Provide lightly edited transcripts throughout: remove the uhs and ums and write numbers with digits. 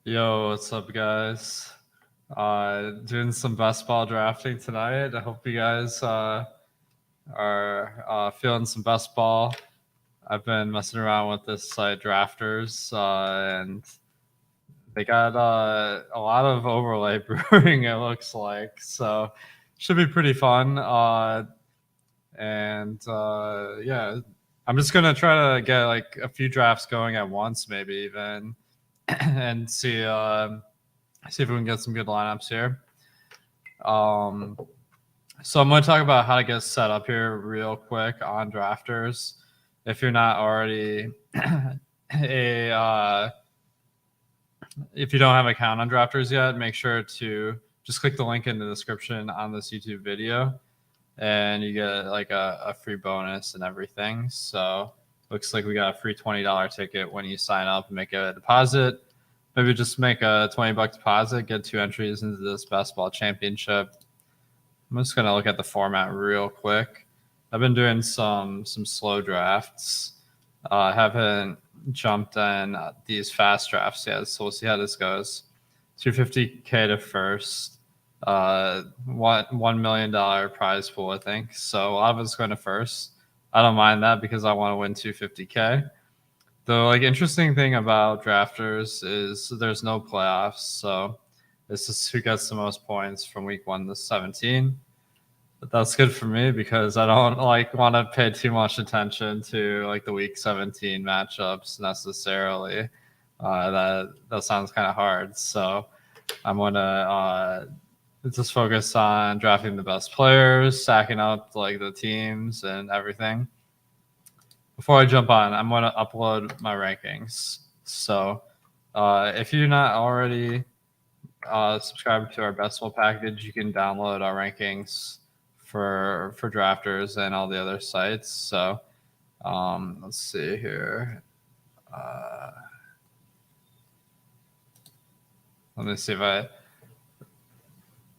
Yo, what's up, guys? Doing some best ball drafting tonight. I hope you guys are feeling some best ball. I've been messing around with this site Drafters, and they got a lot of overlay brewing, it looks like. So should be pretty fun. Yeah, I'm just gonna try to get like a few drafts going at once, maybe even, and see if we can get some good lineups here. So I'm going to talk about how to get set up here real quick on Drafters. If you're not already if you don't have an account on Drafters yet, make sure to just click the link in the description on this YouTube video, and you get like a free bonus and everything. So looks like we got a free $20 ticket when you sign up and make a deposit. Maybe just make a $20 deposit, get 2 entries into this best ball championship. I'm just gonna look at the format real quick. I've been doing some slow drafts. I haven't jumped in these fast drafts yet, so we'll see how this goes. 250K to first. $1 million prize pool, I think. So a lot of it's going to first. I don't mind that because I want to win 250K. The interesting thing about drafters is there's no playoffs, so this is who gets the most points from week 1 to 17. But that's good for me because I don't want to pay too much attention to the week 17 matchups necessarily. That sounds kind of hard, so I'm gonna just focus on drafting the best players, stacking up the teams and everything. Before I jump on, I'm going to upload my rankings. So if you're not already subscribed to our best ball package, you can download our rankings for drafters and all the other sites. So let's see here. Let me see if I.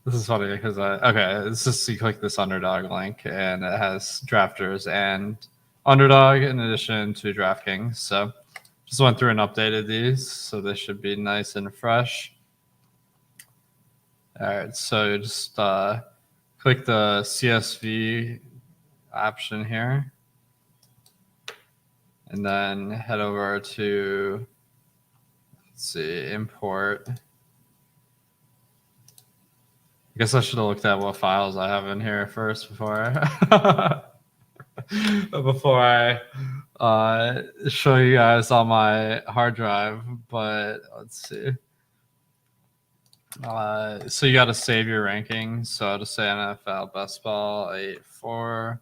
This is funny because it's just you click this Underdog link and it has drafters and Underdog in addition to DraftKings. So just went through and updated these, so they should be nice and fresh. All right, so just click the CSV option here, and then head over to, let's see, import. I guess I should have looked at what files I have in here first before I show you guys on my hard drive, but let's see. So you got to save your rankings. So I'll just say NFL Best Ball 8-4.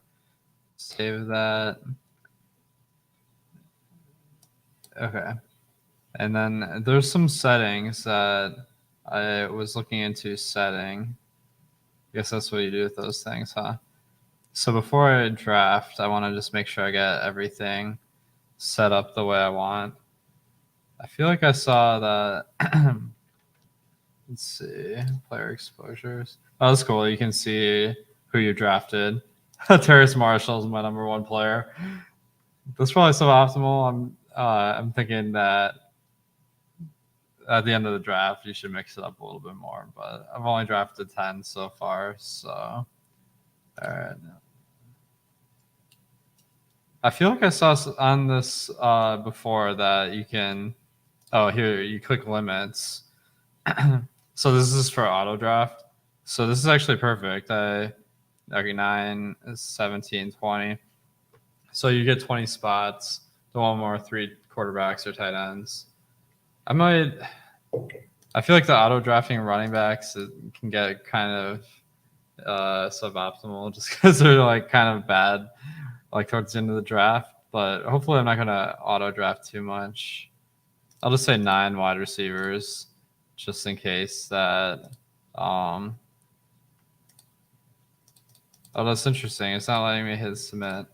Save that. Okay. And then there's some settings that I was looking into setting. I guess that's what you do with those things, huh? So before I draft, I want to just make sure I get everything set up the way I want. I feel like I saw that. Let's see, player exposures. Oh, that's cool. You can see who you drafted. Terrace Marshall is my number 1 player. That's probably suboptimal. I'm thinking that at the end of the draft, you should mix it up a little bit more. But I've only drafted 10 so far, so all right. I feel like I saw on this before that you can. Oh, here you click limits. So this is for auto draft. So this is actually perfect. 9, 17, 20. So you get 20 spots. The one more 3 quarterbacks or tight ends. I feel like the auto drafting running backs can get kind of suboptimal just because they're kind of bad towards the end of the draft. But hopefully I'm not gonna auto draft too much. I'll just say 9 wide receivers just in case that. Oh, that's interesting. It's not letting me hit submit.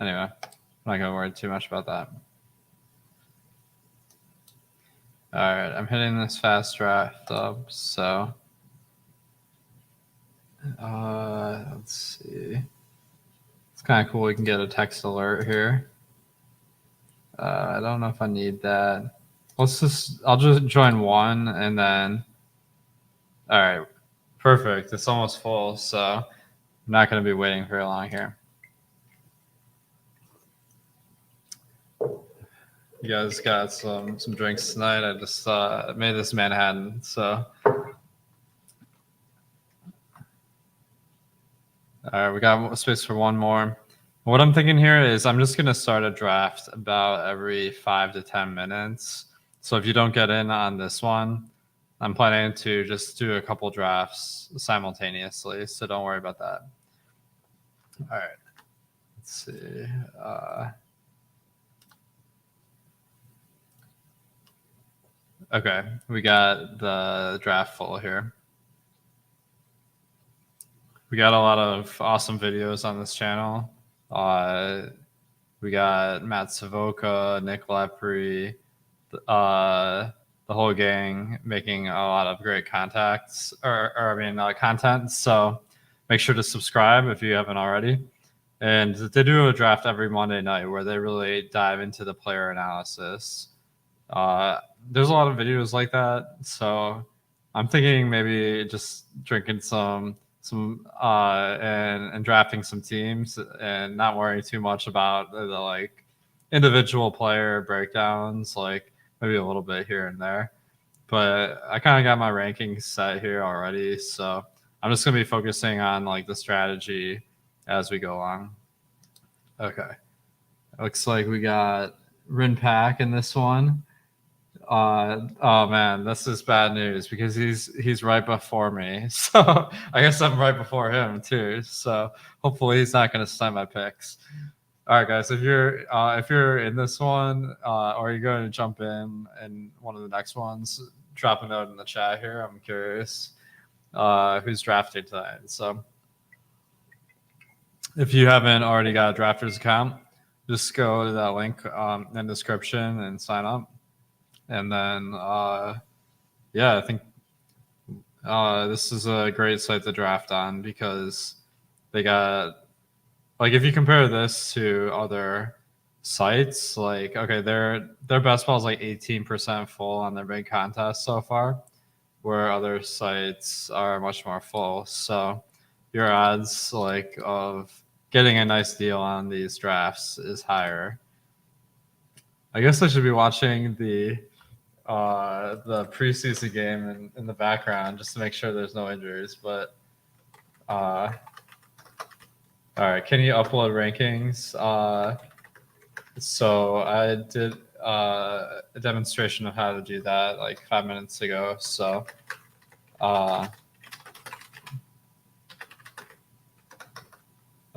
Anyway, I'm not gonna worry too much about that. All right, I'm hitting this fast draft up, so let's see. It's kind of cool. We can get a text alert here. I don't know if I need that. I'll just join one and then, all right, perfect. It's almost full, so I'm not going to be waiting very long here. You guys got some drinks tonight. I just made this Manhattan, so. All right, we got space for one more. What I'm thinking here is I'm just going to start a draft about every 5 to 10 minutes. So if you don't get in on this one, I'm planning to just do a couple drafts simultaneously. So don't worry about that. All right. Let's see. Okay, we got the draft full here. We got a lot of awesome videos on this channel. We got Matt Savoca, Nick Lepre, the whole gang making a lot of great contacts content. So make sure to subscribe if you haven't already. And they do a draft every Monday night where they really dive into the player analysis. There's a lot of videos like that. So I'm thinking maybe just drinking some and drafting some teams and not worrying too much about the like individual player breakdowns, like maybe a little bit here and there. But I kind of got my rankings set here already, so I'm just gonna be focusing on like the strategy as we go along. Okay, looks like we got Rin Pack in this one. Oh man, this is bad news because he's right before me. So I guess I'm right before him too. So hopefully he's not going to stunt my picks. All right, guys, if you're in this one or you're going to jump in one of the next ones, drop a note in the chat here. I'm curious who's drafting tonight. So if you haven't already got a Drafters account, just go to that link in the description and sign up. And then, I think this is a great site to draft on because they got, like, if you compare this to other sites, like, okay, their best ball is like 18% full on their big contest so far, where other sites are much more full. So your odds, like, of getting a nice deal on these drafts is higher. I guess I should be watching the preseason game in the background just to make sure there's no injuries. But all right, can you upload rankings? So I did a demonstration of how to do that like 5 minutes ago. So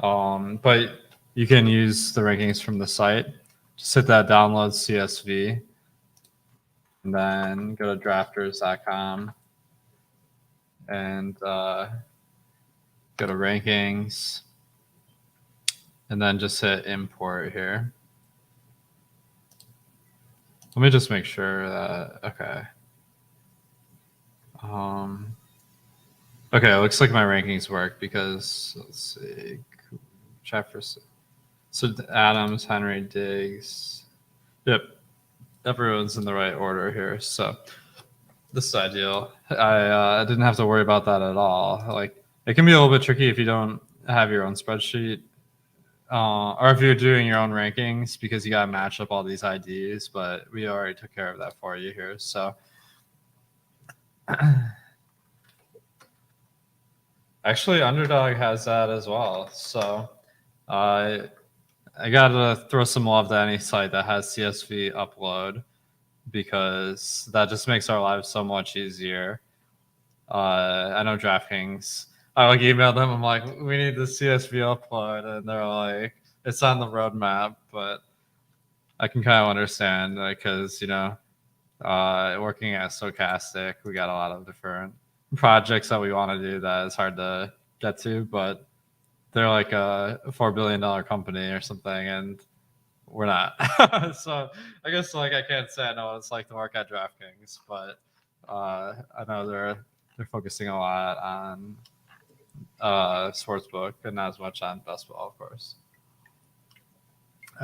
but you can use the rankings from the site. Just hit that download CSV. And then go to drafters.com and go to rankings. And then just hit import here. Let me just make sure that, okay. Okay, it looks like my rankings work because, let's see, Jefferson. So Adams, Henry, Diggs. Yep. Everyone's in the right order here, so this is ideal. I didn't have to worry about that at all. Like, it can be a little bit tricky if you don't have your own spreadsheet, or if you're doing your own rankings because you got to match up all these IDs. But we already took care of that for you here. So, actually, Underdog has that as well. So, I gotta throw some love to any site that has CSV upload, because that just makes our lives so much easier. I know DraftKings, I like emailed them, I'm like, we need the CSV upload, and they're like, it's on the roadmap. But I can kind of understand because working at Stochastic, we got a lot of different projects that we want to do that is hard to get to, but they're like a $4 billion company or something, and we're not. So I guess like I can't say I know what it's like to work at DraftKings, but I know they're focusing a lot on sportsbook and not as much on best ball, of course.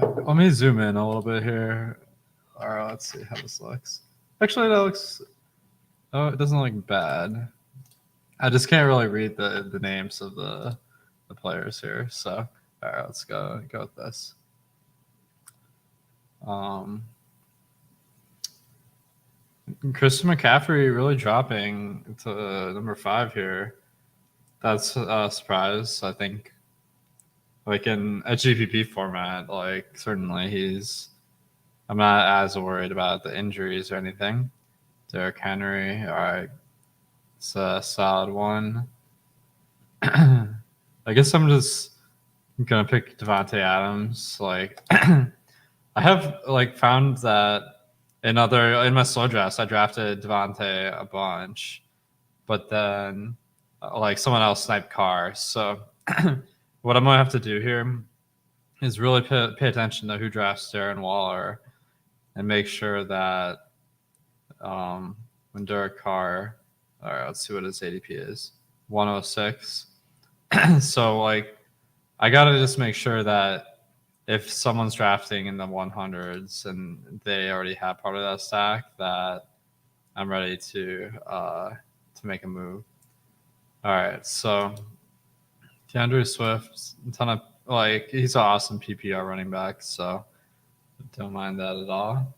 Let me zoom in a little bit here. All right, let's see how this looks. Actually, that looks. Oh, it doesn't look bad. I just can't really read the names of the players here. So, all right, let's go with this. Christian McCaffrey really dropping to number 5 here. That's a surprise. I think, like in a GPP format, like certainly he's. I'm not as worried about the injuries or anything. Derrick Henry, all right, it's a solid one. I guess I'm just gonna pick Devontae Adams. Like, I have like found that in my slow drafts, I drafted Devontae a bunch, but then like someone else sniped Carr. So what I'm gonna have to do here is really pay attention to who drafts Darren Waller and make sure that when Derek Carr, all right, let's see what his ADP is, 106. So like I gotta just make sure that if someone's drafting in the 100s and they already have part of that stack, that I'm ready to make a move. All right, so DeAndre Swift, a ton of like he's an awesome PPR running back, so don't mind that at all.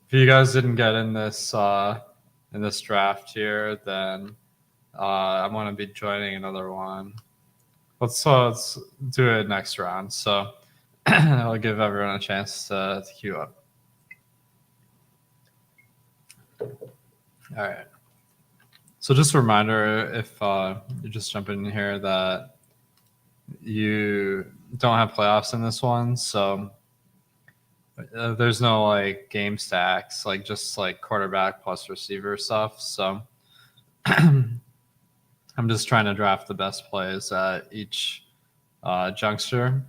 If you guys didn't get in this draft here, then I'm gonna be joining another one. Let's do it next round. So I'll give everyone a chance to queue up. All right. So just a reminder, if you're just jumping in here, that you don't have playoffs in this one, so there's no like game stacks, like just like quarterback plus receiver stuff. So I'm just trying to draft the best plays at each juncture.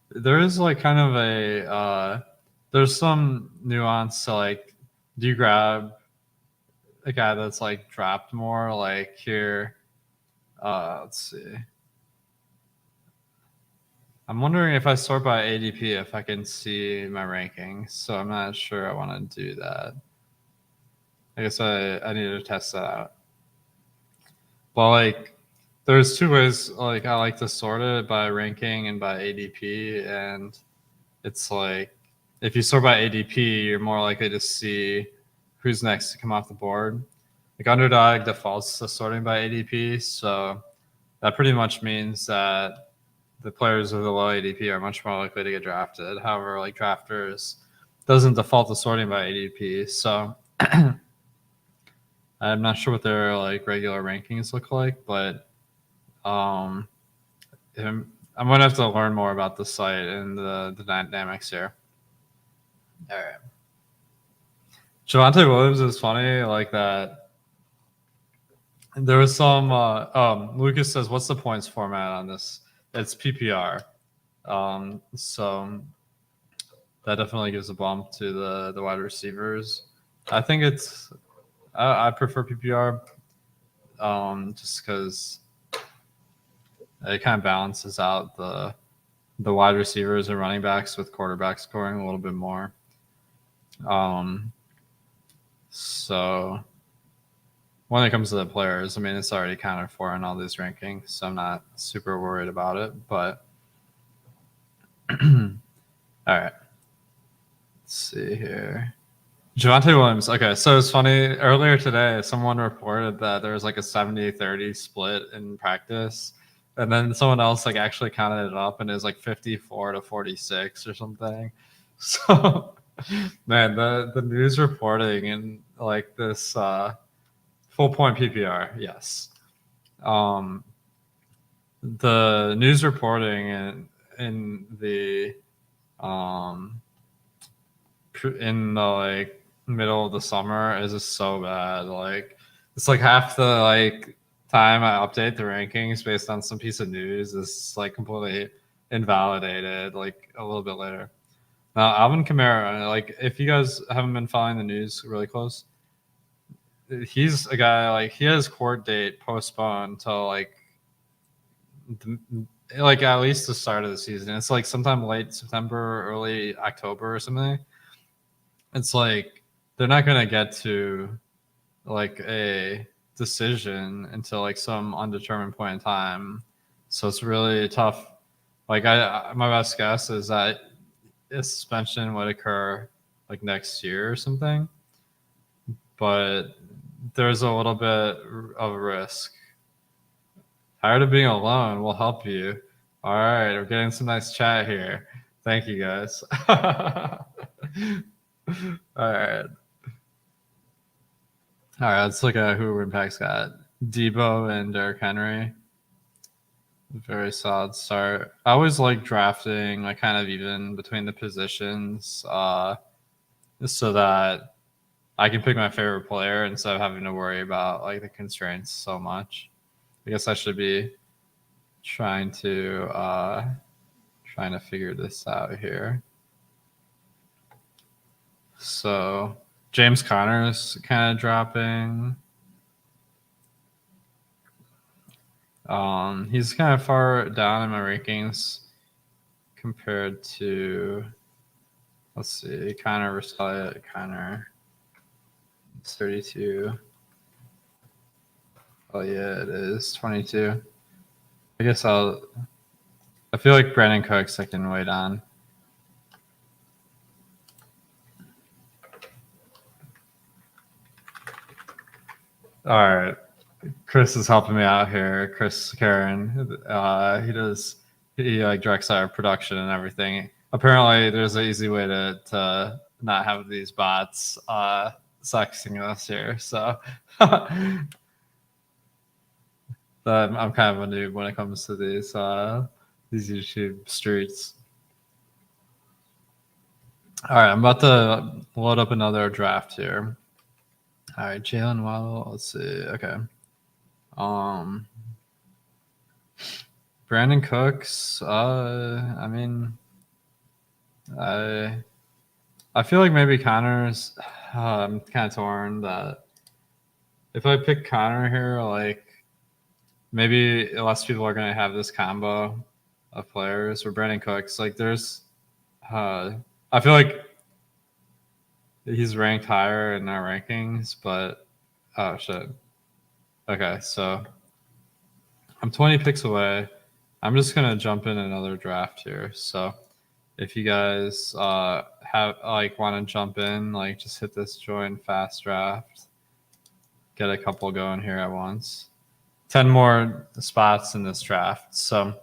There is like kind of a there's some nuance to like, do you grab a guy that's like dropped more? Like here, let's see. I'm wondering if I sort by ADP, if I can see my rankings. So I'm not sure I want to do that. I guess I need to test that out. But like, there's two ways. Like I like to sort it by ranking and by ADP, and it's like if you sort by ADP, you're more likely to see who's next to come off the board. Like Underdog defaults to sorting by ADP, so that pretty much means that the players with the low ADP are much more likely to get drafted. However, like Drafters doesn't default to sorting by ADP, so I'm not sure what their like regular rankings look like, but I'm gonna have to learn more about the site and the dynamics here. All right. Javonte Williams is funny, like that. There was some. Lucas says, "What's the points format on this?" It's PPR. So that definitely gives a bump to the wide receivers. I think it's. I prefer PPR, just because it kind of balances out the wide receivers and running backs with quarterback scoring a little bit more. So when it comes to the players, I mean, it's already accounted for in all these rankings, so I'm not super worried about it. But all right, let's see here. Javonte Williams. Okay, so it's funny. Earlier today, someone reported that there was like a 70-30 split in practice, and then someone else like actually counted it up, and it was like 54-46 or something. So, man, the news reporting and like this full point PPR, yes. The news reporting in the in the like middle of the summer is just so bad. Like it's like half the like time I update the rankings based on some piece of news is like completely invalidated like a little bit later. Now Alvin Kamara, like if you guys haven't been following the news really close, he's a guy like he has court date postponed till like at least the start of the season. It's like sometime late September, early October or something. It's like they're not gonna get to like a decision until like some undetermined point in time. So it's really tough. Like my best guess is that a suspension would occur like next year or something, but there's a little bit of risk. Tired of being alone, we'll help you. All right, we're getting some nice chat here. Thank you guys. All right. All right, let's look at who Impact's got. Debo and Derrick Henry. Very solid start. I always like drafting like kind of even between the positions, so that I can pick my favorite player instead of having to worry about like the constraints so much. I guess I should be trying to figure this out here. So James Conner's kind of dropping. He's kind of far down in my rankings compared to, let's see, Connor versus Elliott. Connor, it's 32. Oh yeah, it is 22. I guess I feel like Brandon Cooks I can wait on. All right. Chris is helping me out here. Chris Karen, he like directs our production and everything. Apparently, there's an easy way to not have these bots sexing us here. So I'm kind of a noob when it comes to these YouTube streets. All right, I'm about to load up another draft here. All right, Jalen Waddle. Let's see. Okay. Brandon Cooks. I mean, I feel like maybe Connor's. I'm kind of torn that if I pick Connor here, like maybe less people are gonna have this combo of players. Or Brandon Cooks, like there's. I feel like he's ranked higher in our rankings, but oh shit. Okay, so I'm 20 picks away. I'm just gonna jump in another draft here. So if you guys have like want to jump in, like just hit this join fast draft. Get a couple going here at once. 10 more spots in this draft. So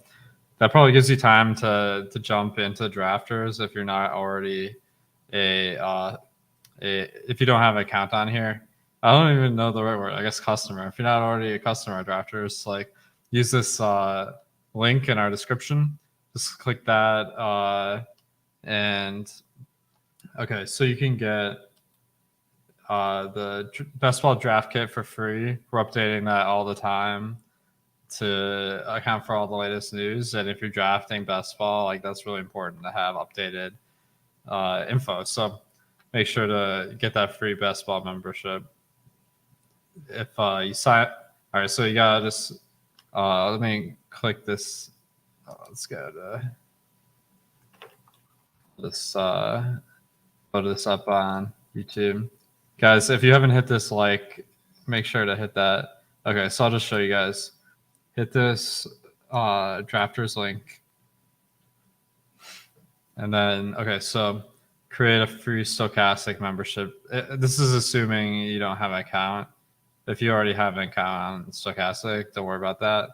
that probably gives you time to jump into drafters if you're not already if you don't have an account on here. I don't even know the right word. I guess customer. If you're not already a customer at drafters, like use this link in our description. Just click that and okay, so you can get the best ball draft kit for free. We're updating that all the time to account for all the latest news. And if you're drafting best ball, like that's really important to have updated info. So make sure to get that free best ball membership. If you sign, all right, so you gotta just let me click this. Let's go to this. Load this up on YouTube, guys. If you haven't hit this like, make sure to hit that. Okay, so I'll just show you guys. Hit this drafters link, and then okay, so create a free stochastic membership. This is assuming you don't have an account. If you already have an account on stochastic, don't worry about that.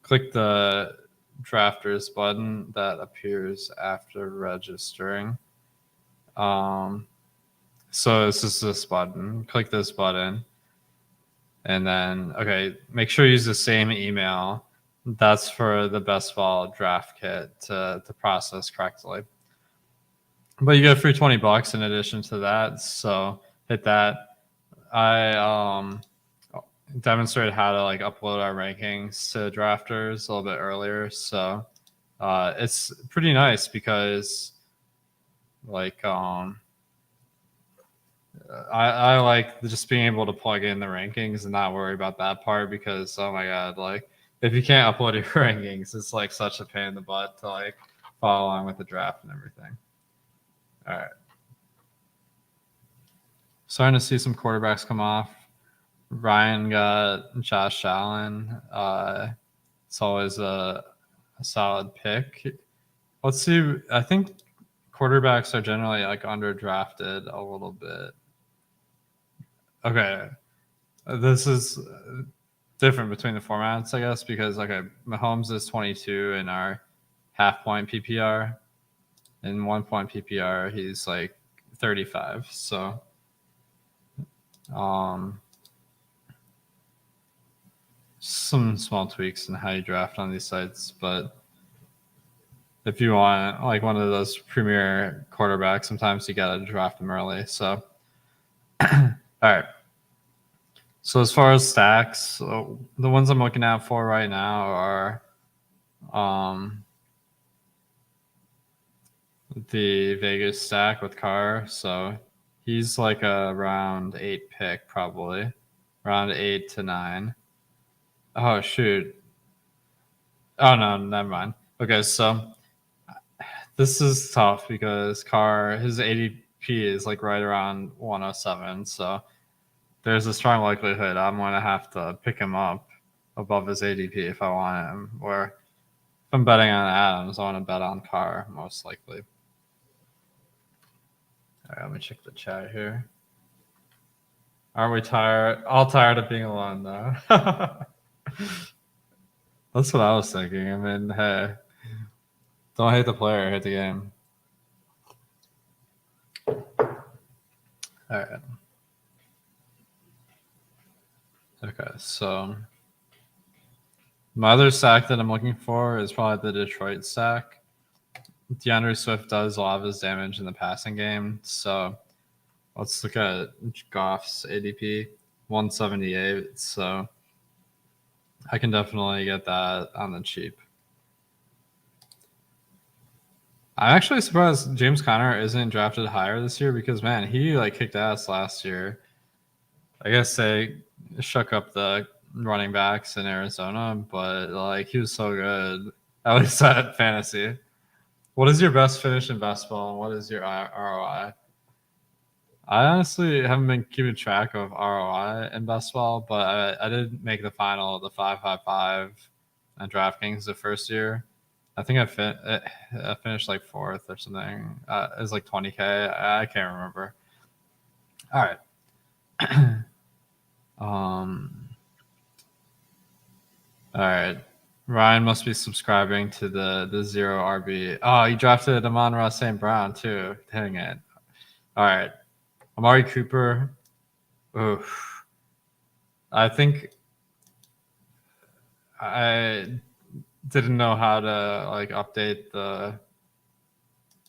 Click the drafters button that appears after registering. So this is this button. Click this button, and then okay, make sure you use the same email. That's for the best ball draft kit to process correctly. But you get a free $20 in addition to that. So hit that. I demonstrated how to like upload our rankings to drafters a little bit earlier. So it's pretty nice because like I like just being able to plug in the rankings and not worry about that part because oh my god, like if you can't upload your rankings, it's like such a pain in the butt to like follow along with the draft and everything. All right. Starting to see some quarterbacks come off. Ryan got Josh Allen. It's always a solid pick. Let's see. I think quarterbacks are generally like underdrafted a little bit. Okay. This is different between the formats, I guess, because Mahomes is 22 in our half-point PPR, in 1-point PPR he's like 35. So, some small tweaks in how you draft on these sites, but if you want like one of those premier quarterbacks, sometimes you gotta draft them early. So, all right. So as far as stacks, the ones I'm looking out for right now are the Vegas stack with Carr. So he's like a round 8 pick, probably round 8 to 9. Oh shoot. Oh no, never mind. Okay, so this is tough because Carr, his ADP is like right around 107. So there's a strong likelihood I'm going to have to pick him up above his ADP if I want him. Or if I'm betting on Adams, I want to bet on Carr most likely. All right, let me check the chat here. Aren't we tired? All tired of being alone, though. That's what I was thinking. I mean, hey, don't hate the player, hate the game. All right. Okay, so my other stack that I'm looking for is probably the Detroit stack. DeAndre Swift does a lot of his damage in the passing game, so let's look at Goff's ADP, 178. So I can definitely get that on the cheap. I'm actually surprised James Conner isn't drafted higher this year because, man, he like kicked ass last year. I guess they shook up the running backs in Arizona, but like he was so good, at least at fantasy. What is your best finish in best ball and what is your ROI? I honestly haven't been keeping track of ROI in best ball, but I did make the final of the 555 on DraftKings the first year. I think I finished like 4th or something. It was like 20K. I can't remember. All right. All right. Ryan must be subscribing to the zero RB. Oh, you drafted Amon-Ra St. Brown too. Dang it. All right. Amari Cooper. Oof. I think I didn't know how to like update the.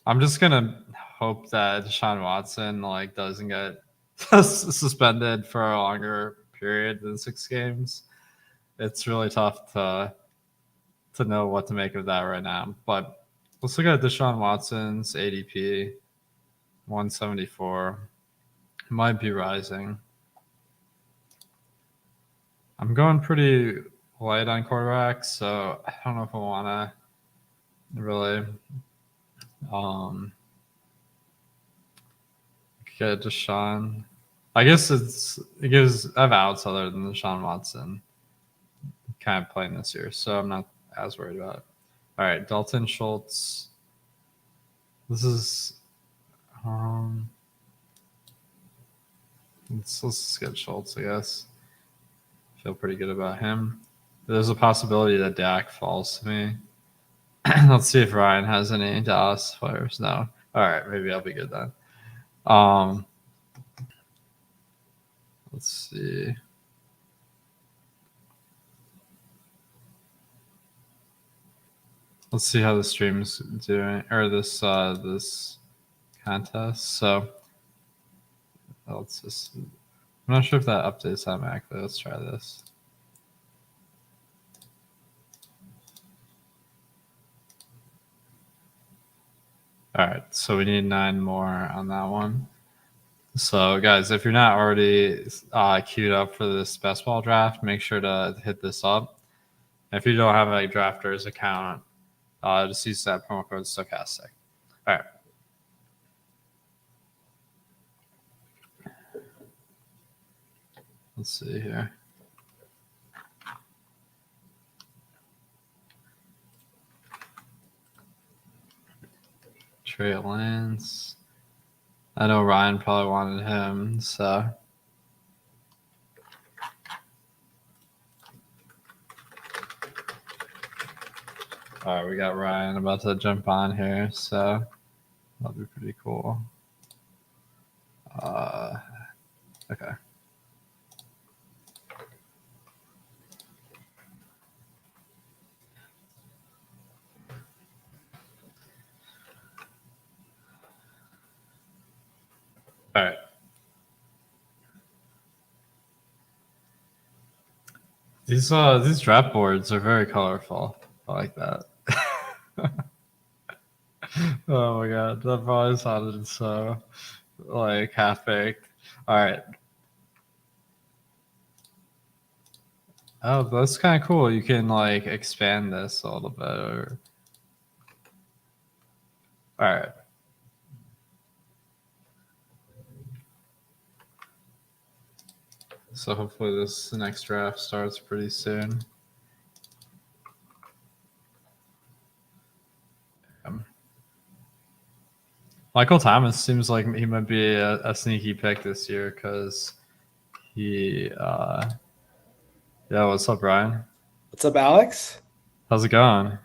I'm just gonna hope that Deshaun Watson like doesn't get suspended for a longer period than 6 games. It's really tough to know what to make of that right now. But let's look at Deshaun Watson's ADP, 174. It might be rising. I'm going pretty light on quarterbacks, so I don't know if I want to really get Deshaun. I guess it gives I have outs other than Deshaun Watson kind of playing this year, so I'm not as worried about it. All right, Dalton Schultz. This is let's get Schultz, I guess. Feel pretty good about him. There's a possibility that Dak falls to me. Let's see if Ryan has any Dallas players. No. All right, maybe I'll be good then. Let's see. Let's see how the stream's doing, or this contest. So let's just. I'm not sure if that updates automatically. Let's try this. All right, so we need 9 more on that one. So, guys, if you're not already queued up for this best ball draft, make sure to hit this up. If you don't have a drafters account, just use that promo code Stochastic. All right. Let's see here. Trey Lance. I know Ryan probably wanted him, so. All right, we got Ryan about to jump on here, so that'll be pretty cool. Okay. All right. These draft boards are very colorful. I like that. Oh my god, that probably sounded so like half baked. All right. Oh, that's kind of cool. You can like expand this a little bit. All right. So hopefully this next draft starts pretty soon. Michael Thomas seems like he might be a sneaky pick this year because he. Yeah, what's up, Ryan? What's up, Alex? How's it going?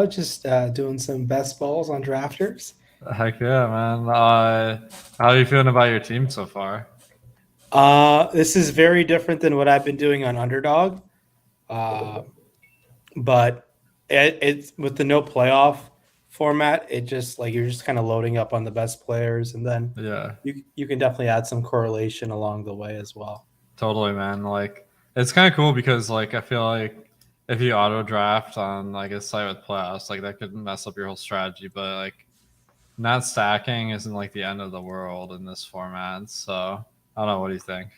Just doing some best balls on drafters. Heck yeah, man. How are you feeling about your team so far? This is very different than what I've been doing on Underdog. But it's with the no playoff format, it just like you're just kind of loading up on the best players, and then Yeah, you can definitely add some correlation along the way as well. totally, man. Like it's kind of cool because like I feel like if you auto draft on like a site with playoffs, like that could mess up your whole strategy. But like not stacking isn't like the end of the world in this format. So I don't know. What do you think?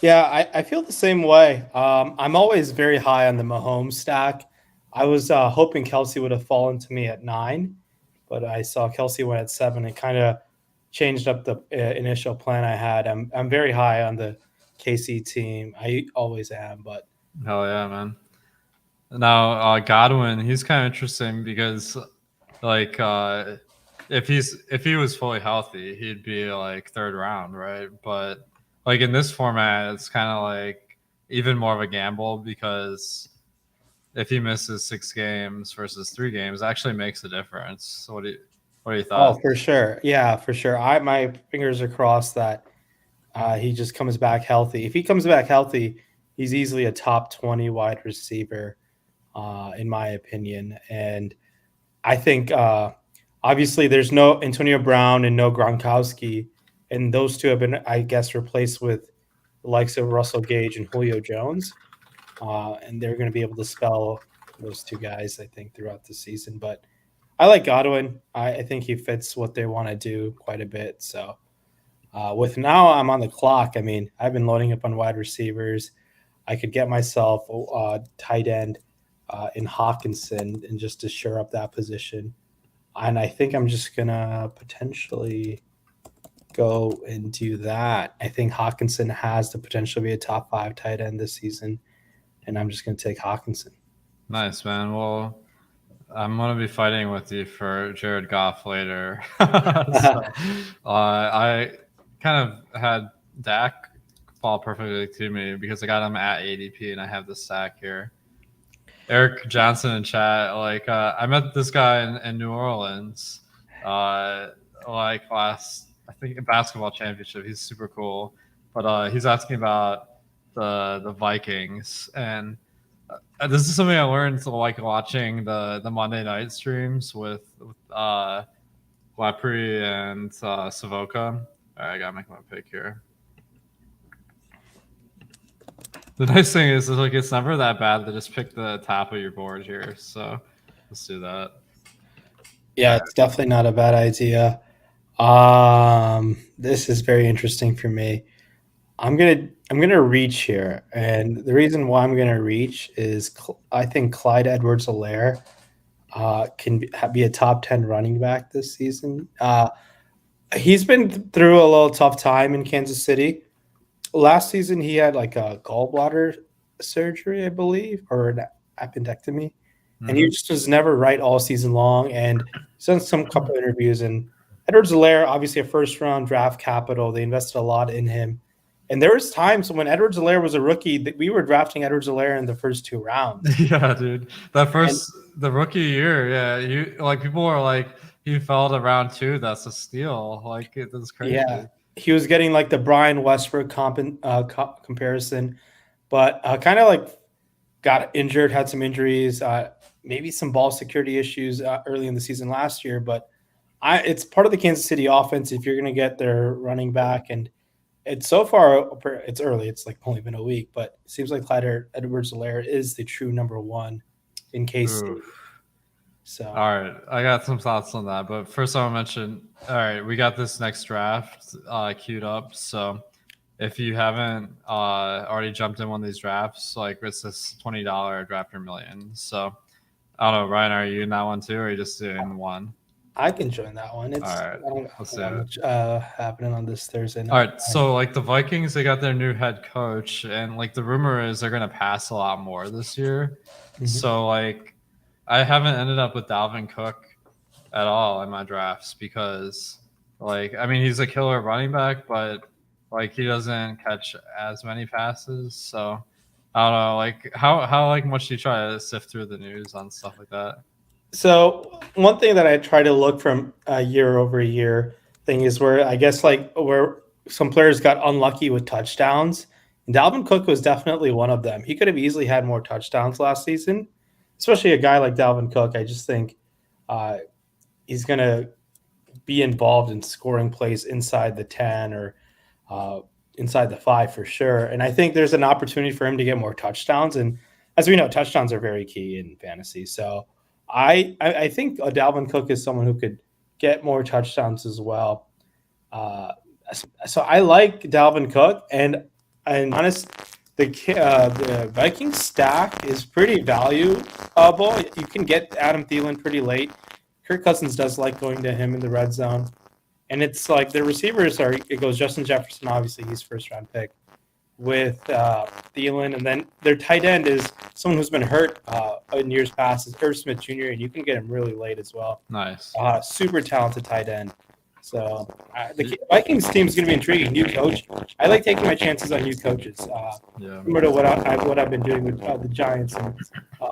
Yeah, I feel the same way. I'm always very high on the Mahomes stack. I was hoping Kelsey would have fallen to me at 9, but I saw Kelsey went at 7. It kind of changed up the initial plan I had. I'm very high on the KC team. I always am, but Hell yeah, man. Now Godwin, he's kind of interesting because like if he was fully healthy, he'd be like third round, right? But like in this format, it's kind of like even more of a gamble because if he misses 6 games versus 3 games, it actually makes a difference. So what are your oh, thoughts? for sure. Yeah, for sure. My fingers are crossed that he just comes back healthy. If he comes back healthy, he's easily a top 20 wide receiver, in my opinion. And I think obviously there's no Antonio Brown and no Gronkowski, and those two have been, I guess, replaced with the likes of Russell Gage and Julio Jones, and they're going to be able to spell those two guys, I think, throughout the season. But I like Godwin. I think he fits what they want to do quite a bit. So with now I'm on the clock. I mean, I've been loading up on wide receivers. I could get myself tight end in Hawkinson and just to shore up that position. And I think I'm just gonna potentially go and do that. I think Hawkinson has the potential to be a top 5 tight end this season, and I'm just gonna take Hawkinson. Nice, man. Well, I'm gonna be fighting with you for Jared Goff later. So, I kind of had Dak fall perfectly to me because I got him at ADP and I have the stack here. Eric Johnson in chat, like I met this guy in New Orleans, like last I think basketball championship. He's super cool, but he's asking about the Vikings and this is something I learned to like watching the Monday night streams with Lapri and Savoca. All right, I gotta make my pick here. The nice thing is like it's never that bad to just pick the top of your board here. So let's do that. Yeah, All it's definitely not a bad idea. This is very interesting for me. I'm gonna reach here, and the reason why I'm gonna reach is I think Clyde Edwards-Helaire can be a top 10 running back this season. He's been through a little tough time in Kansas City. last season he had like a gallbladder surgery, I believe, or an appendectomy, and he just was never right all season long. And he's done some couple interviews. And Edwards-Helaire, obviously a first round draft capital, they invested a lot in him. And there was times when Edwards-Helaire was a rookie that we were drafting Edwards-Helaire in the first 2 rounds. Yeah, dude. The rookie year, yeah, you like people were like he fell to round 2. That's a steal. Like that's crazy. Yeah, he was getting like the Brian Westbrook comparison, but kind of like got injured, had some injuries, maybe some ball security issues early in the season last year. But it's part of the Kansas City offense if you're going to get their running back. And it's so far, it's early. It's like only been a week, but it seems like Clyde Edwards-Helaire is the true number 1 in KC. So, all right, I got some thoughts on that, but first I want to mention. All right, we got this next draft queued up. So if you haven't already jumped in one of these drafts, like it's this $20 draft per million. So I don't know, Ryan, are you in that one too, or are you just doing one? I can join that one. It's all right. I don't Let's know do much happening on this Thursday night. All right, so like the Vikings, they got their new head coach, and like the rumor is they're gonna pass a lot more this year. Mm-hmm. So like, I haven't ended up with Dalvin Cook at all in my drafts because, like, I mean he's a killer running back, but like he doesn't catch as many passes. So I don't know, like how like much do you try to sift through the news on stuff like that? So one thing that I try to look from a year over year thing is where I guess like where some players got unlucky with touchdowns. And Dalvin Cook was definitely one of them. He could have easily had more touchdowns last season, especially a guy like Dalvin Cook. I just think he's going to be involved in scoring plays inside the 10 or inside the 5 for sure. And I think there's an opportunity for him to get more touchdowns. And as we know, touchdowns are very key in fantasy. So I think Dalvin Cook is someone who could get more touchdowns as well. So I like Dalvin Cook, and honest, the Vikings stack is pretty valuable. You can get Adam Thielen pretty late. Kirk Cousins does like going to him in the red zone, and it's like the receivers are. It goes Justin Jefferson, obviously he's first round pick, with Thielen, and then their tight end is someone who's been hurt in years past, is Irv Smith Jr., and you can get him really late as well. Nice. Super talented tight end. So the Vikings team is going to be intriguing. New coach. I like taking my chances on new coaches. Similar to what I've been doing with the Giants and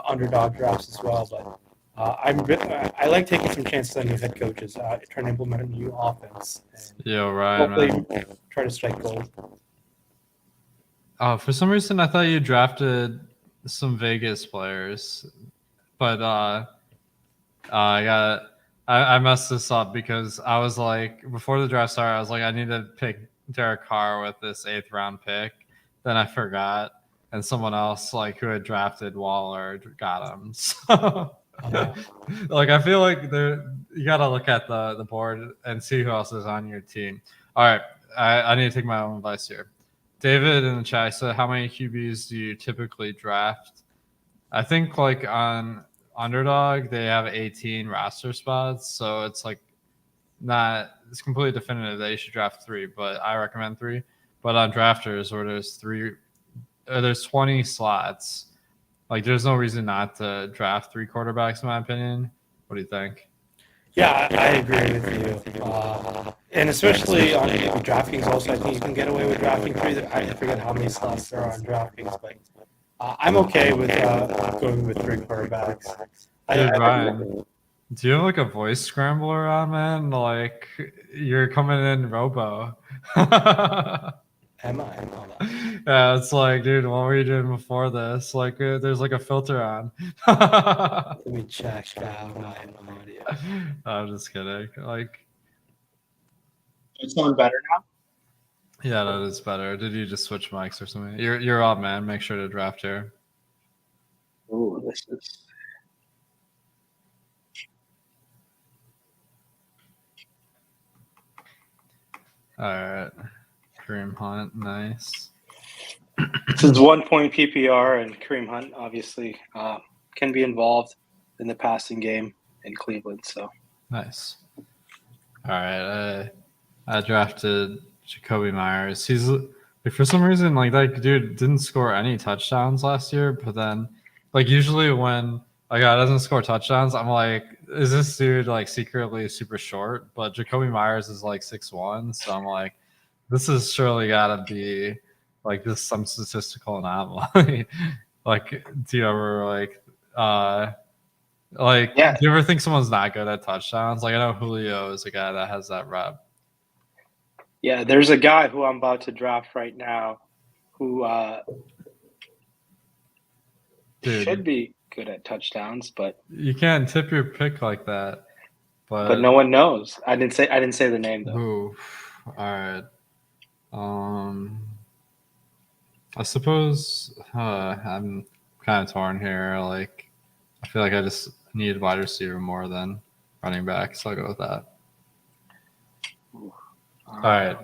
Underdog drafts as well. But I like taking some chances on new head coaches, trying to implement a new offense. Yeah, right. Hopefully, try to strike gold. For some reason, I thought you drafted some Vegas players, but I messed this up because I was like, before the draft started, I was like, I need to pick Derek Carr with this 8th round pick. Then I forgot, and someone else like who had drafted Waller got him. So, like, I feel like you got to look at the board and see who else is on your team. All right, I need to take my own advice here. David in the chat said, how many QBs do you typically draft? I think like on Underdog, they have 18 roster spots. So it's like it's completely definitive that you should draft 3, but I recommend 3. But on Drafters, where there's 20 slots, like there's no reason not to draft 3 quarterbacks, in my opinion. What do you think? Yeah, I agree with you. And especially on DraftKings also, I think you can get away with drafting 3. I forget how many slots there are on DraftKings, but I'm okay with going with 3 quarterbacks. Dude, Ryan, do you have like a voice scrambler on, man? Like you're coming in robo. Am I? Yeah, it's like, dude, what were you doing before this? Like, there's like a filter on. Let me check out my audio. I'm just kidding. Like, It's sound better now? Yeah, that is better. Did you just switch mics or something? You're up, man. Make sure to draft here. Oh, this is. All right. Kareem Hunt, nice. This is 1 point PPR, and Kareem Hunt obviously can be involved in the passing game in Cleveland. So nice. All right. I drafted Jacoby Myers. Like for some reason, like that dude didn't score any touchdowns last year, but then like usually when a guy doesn't score touchdowns, I'm like, is this dude like secretly super short? But Jacoby Myers is like 6'1", so I'm like, this has surely gotta be like this some statistical anomaly. Like, do you ever Yeah, do you ever think someone's not good at touchdowns? Like I know Julio is a guy that has that rep. yeah. There's a guy who I'm about to draft right now who should Dude, be good at touchdowns, but you can't tip your pick like that. no But one knows. I didn't say the name though. who? All right. Um, I suppose I'm kind of torn here. Like, I feel like I just need wide receiver more than running back, so I'll go with that. All right.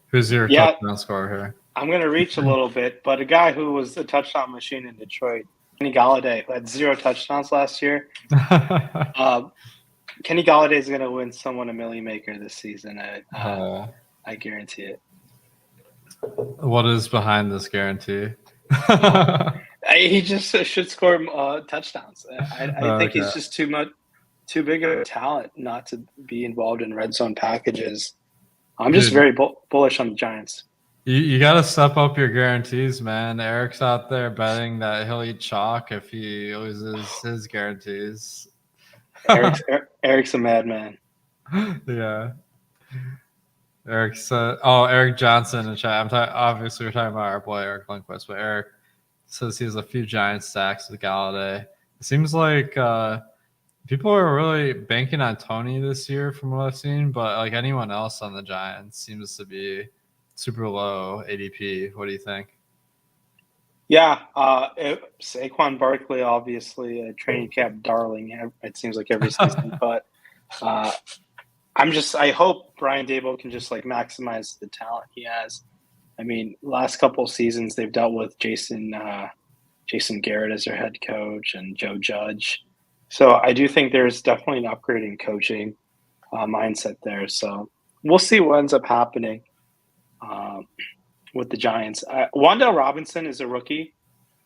Who's your Yeah, touchdown scorer here? I'm gonna reach a little bit, but a guy who was a touchdown machine in Detroit, Kenny Galladay, who had 0 touchdowns last year. Kenny Galladay is gonna win someone a Million Maker this season. I guarantee it. What is behind this guarantee? He just should score touchdowns. I think he's just too big of a talent not to be involved in red zone packages. I'm just very bullish on the Giants. You got to step up your guarantees, man. Eric's out there betting that he'll eat chalk if he loses his guarantees. Eric's a madman. Yeah. Eric said, Eric Johnson in chat. Obviously, we're talking about our boy Eric Lundqvist, but Eric says he has a few giant stacks with Galladay. It seems like people are really banking on Tony this year from what I've seen, but like anyone else on the Giants seems to be super low ADP. What do you think? Yeah, Saquon Barkley, obviously a training camp darling. It seems like every season, but I hope Brian Daboll can just like maximize the talent he has. I mean, last couple of seasons they've dealt with Jason Garrett as their head coach and Joe Judge. So I do think there's definitely an upgrade in coaching mindset there. So we'll see what ends up happening with the Giants. Wan'Dale Robinson is a rookie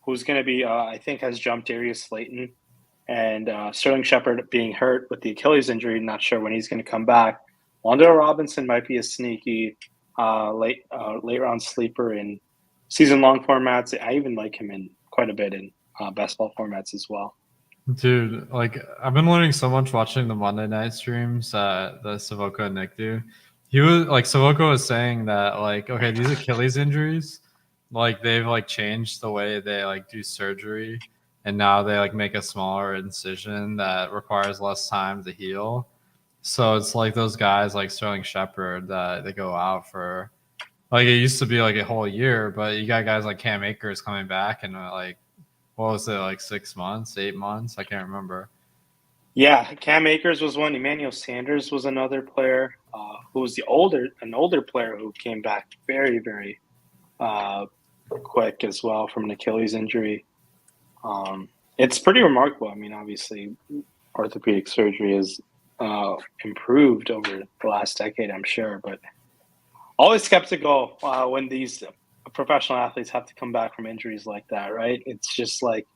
who's going to be, I think, has jumped Darius Slayton. And Sterling Shepard being hurt with the Achilles injury, not sure when he's going to come back. Wan'Dale Robinson might be a sneaky late round sleeper in season long formats. I even like him in quite a bit in best ball formats as well. Dude, like I've been learning so much watching the Monday night streams that Savoca and Nick do. He was like Savoca was saying that like, okay, these Achilles injuries, like they've like changed the way they like do surgery, and now they like make a smaller incision that requires less time to heal. So it's like those guys like Sterling Shepard that they go out for, like it used to be like a whole year, but you got guys like Cam Akers coming back and like, what was it, like 6 months, 8 months? I can't remember. Yeah, Cam Akers was one. Emmanuel Sanders was another player who was an older player who came back very, very quick as well from an Achilles injury. It's pretty remarkable. I mean, obviously, orthopedic surgery has improved over the last decade, I'm sure, but always skeptical when these professional athletes have to come back from injuries like that, right? It's just like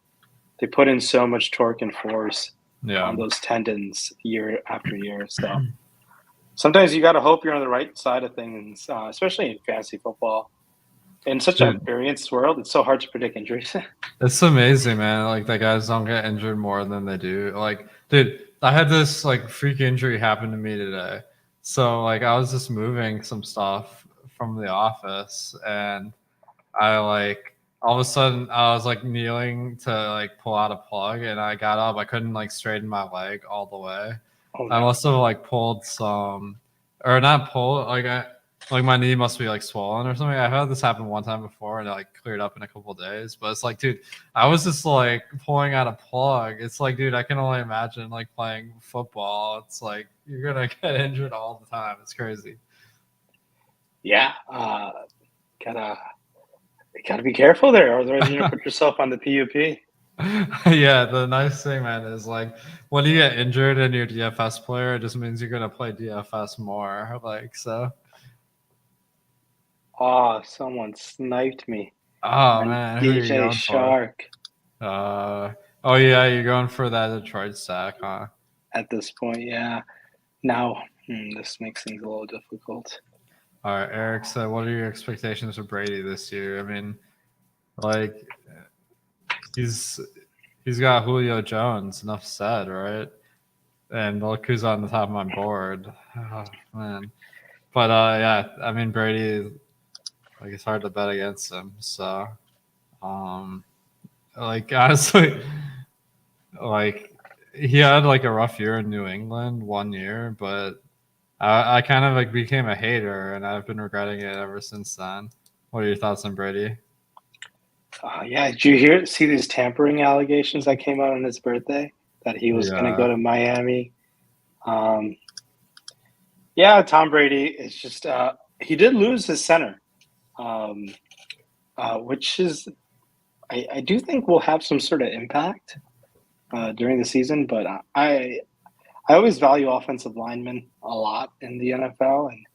they put in so much torque and force on those tendons year after year. So sometimes you got to hope you're on the right side of things, especially in fantasy football. In such a variance world, it's so hard to predict injuries. It's amazing, man. Like the guys don't get injured more than they do. Like, dude, I had this like freak injury happen to me today. So like I was just moving some stuff from the office, and I like all of a sudden I was like kneeling to like pull out a plug, and I got up. I couldn't like straighten my leg all the way. Oh, no. I must have like pulled some, or not pulled. Like my knee must be like swollen or something. I've had this happen one time before, and it like cleared up in a couple of days. But it's like, dude, I was just like pulling out a plug. It's like, dude, I can only imagine like playing football. It's like you're gonna get injured all the time. It's crazy. Yeah, gotta be careful there, or otherwise you're gonna put yourself on the PUP. Yeah, the nice thing, man, is like when you get injured and you're a DFS player, it just means you're gonna play DFS more. Like so. Oh, someone sniped me Oh on man, who are you DJ going for? Shark Oh yeah, you're going for that Detroit stack, huh? at this point. Yeah. Now, this makes things a little difficult. All right, Eric said, what are your expectations for Brady this year? I mean, like he's he's got Julio Jones, enough said, right? And look who's on the top of my board. Oh, man. But yeah, I mean Brady, like it's hard to bet against him. So like honestly, like he had like a rough year in New England 1 year, but I kind of like became a hater, and I've been regretting it ever since then. What are your thoughts on Brady? Yeah, did you see these tampering allegations that came out on his birthday that he was going to go Yeah, to Miami? Um, yeah, Tom Brady is just he did lose his center, um, which is I do think will have some sort of impact during the season. But I always value offensive linemen a lot in the NFL, and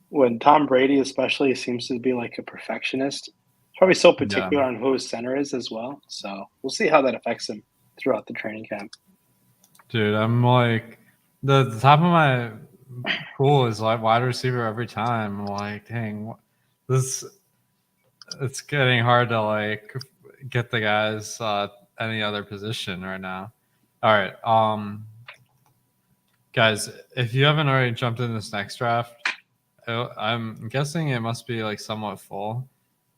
when Tom Brady especially seems to be like a perfectionist, he's probably so yeah, particular on who his center is as well. So we'll see how that affects him throughout the training camp. dude. I'm like the top of my pool is like wide receiver every time. I'm like, dang, this it's getting hard to like get the guys any other position right now. All right, guys, if you haven't already jumped in this next draft, I'm guessing it must be like somewhat full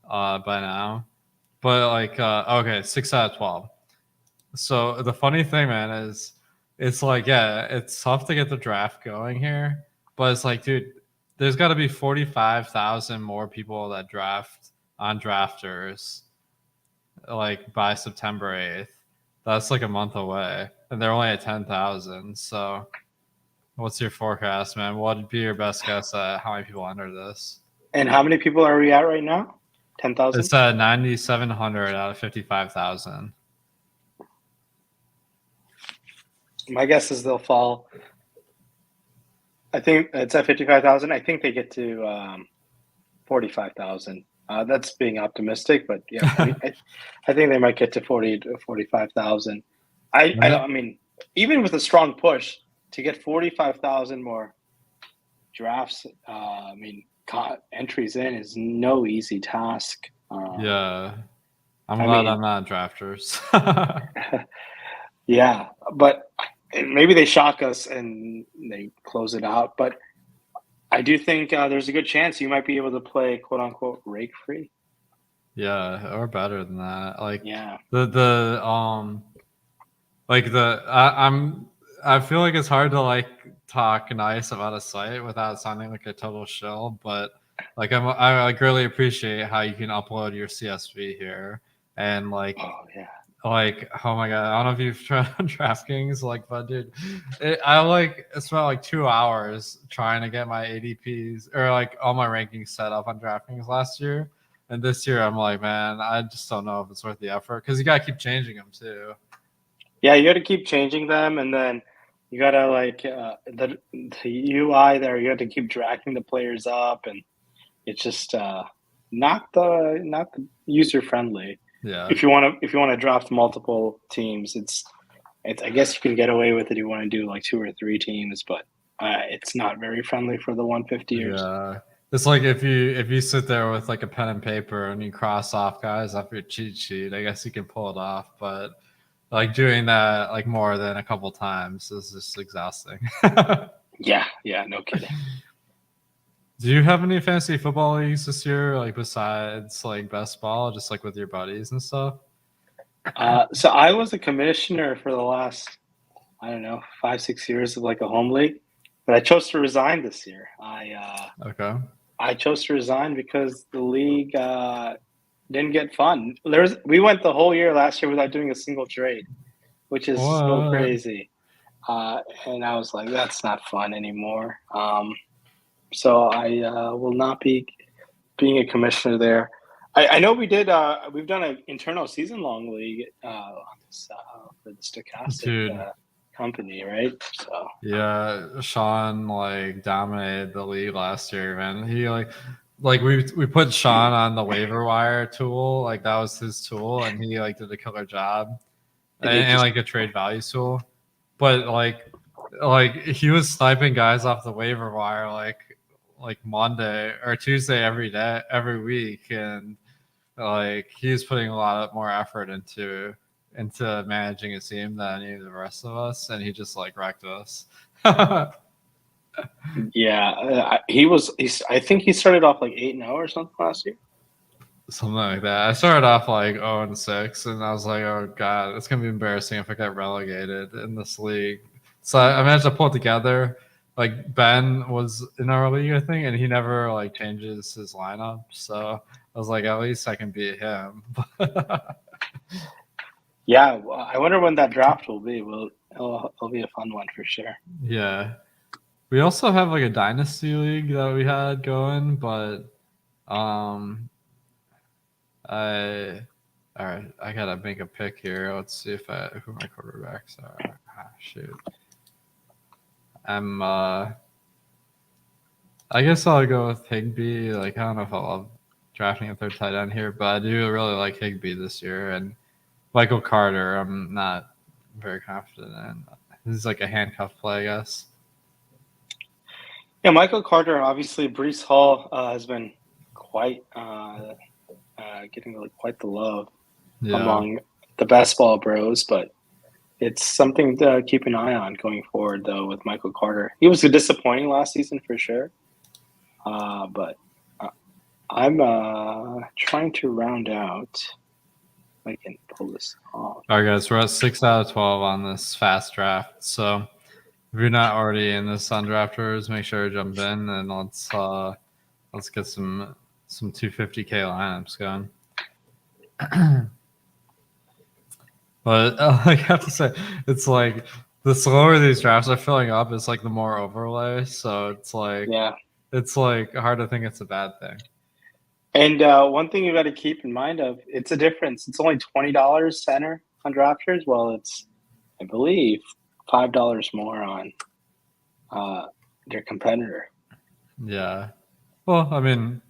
by now. But like, okay, 6 out of 12. So the funny thing, man, is it's like, yeah, it's tough to get the draft going here, but it's like, dude, there's got to be 45,000 more people that draft on drafters like by September 8th. That's like a month away, and they're only at 10,000. So, what's your forecast, man? What would be your best guess at how many people enter this? And how many people are we at right now? 10,000? It's at 9,700 out of 55,000. My guess is they'll fall. I think it's at 55,000. I think they get to 45,000. That's being optimistic, but yeah, I think they might get to 40 to 45,000. I mean, even with a strong push to get 45,000 more drafts, I mean, entries in is no easy task. Yeah, I'm I glad mean, I'm not drafters. yeah, but maybe they shock us and they close it out. But I do think there's a good chance you might be able to play "quote unquote" rake free. Yeah, or better than that. Like Yeah, the like I feel like it's hard to like talk nice about a site without sounding like a total shill, but like I like really appreciate how you can upload your CSV here and oh yeah. like oh my god, I don't know if you've tried on DraftKings, like, but dude, I like spent like 2 hours trying to get my ADPs or like all my rankings set up on DraftKings last year, and this year I'm like, man, I just don't know if it's worth the effort because you gotta keep changing them too. Yeah, you got to keep changing them, and then you got to like the UI there. You have to keep dragging the players up, and it's just not the user friendly. Yeah. If you want to draft multiple teams, it's I guess you can get away with it. You want to do like two or three teams, but it's not very friendly for the 150ers. Yeah. It's like if you sit there with like a pen and paper and you cross off guys off your cheat sheet, I guess you can pull it off. But like doing that like more than a couple times is just exhausting. Yeah, yeah, no kidding. Do you have any fantasy football leagues this year, like besides like best ball, just like with your buddies and stuff? So I was a commissioner for the last, I don't know, 5, 6 years of like a home league, but I chose to resign this year. Okay. I chose to resign because the league didn't get fun. We went the whole year last year without doing a single trade, which is so What? crazy. And I was like, that's not fun anymore. So I will not be being a commissioner there. I know we did. We've done an internal season-long league for the Stochastic Dude. company, right? So Yeah, Sean like dominated the league last year, man. He like like we put Sean on the waiver wire tool, like that was his tool, and he like did a killer job, and like a trade value tool, but like he was sniping guys off the waiver wire like Monday or Tuesday every week, and like he's putting a lot more effort into managing his team than any of the rest of us, and he just like wrecked us. Yeah, I think he started off like 8-0 or something last year. Something like that. I started off like 0-6, and I was like, oh god, it's gonna be embarrassing if I get relegated in this league. So I managed to pull it together. Like Ben was in our league, I think, and he never like changes his lineup. So I was like, at least I can beat him. Yeah, well, I wonder when that draft will be. It'll be a fun one for sure. Yeah. We also have like a dynasty league that we had going, but all right, I gotta make a pick here. Let's see who my quarterbacks are. Shoot. I guess I'll go with Higbee. Like, I don't know if I love drafting a third tight end here, but I do really like Higbee this year. And Michael Carter, I'm not very confident in. This is like a handcuff play, I guess. Yeah, Michael Carter, obviously, Breece Hall has been quite getting quite the love among the best ball bros, but it's something to keep an eye on going forward, though, with Michael Carter. He was disappointing last season for sure, but I'm trying to round out. I can pull this off. All right, guys, we're at 6 out of 12 on this fast draft. So if you're not already in this on drafters, make sure to jump in and let's get some 250K lineups going. But I have to say, it's like the slower these drafts are filling up, it's like the more overlay. So it's like it's like hard to think it's a bad thing. And one thing you got to keep in mind it's a difference. It's only $20 to enter on drafters. Well, it's I believe $5 more on their competitor. Yeah. Well, I mean,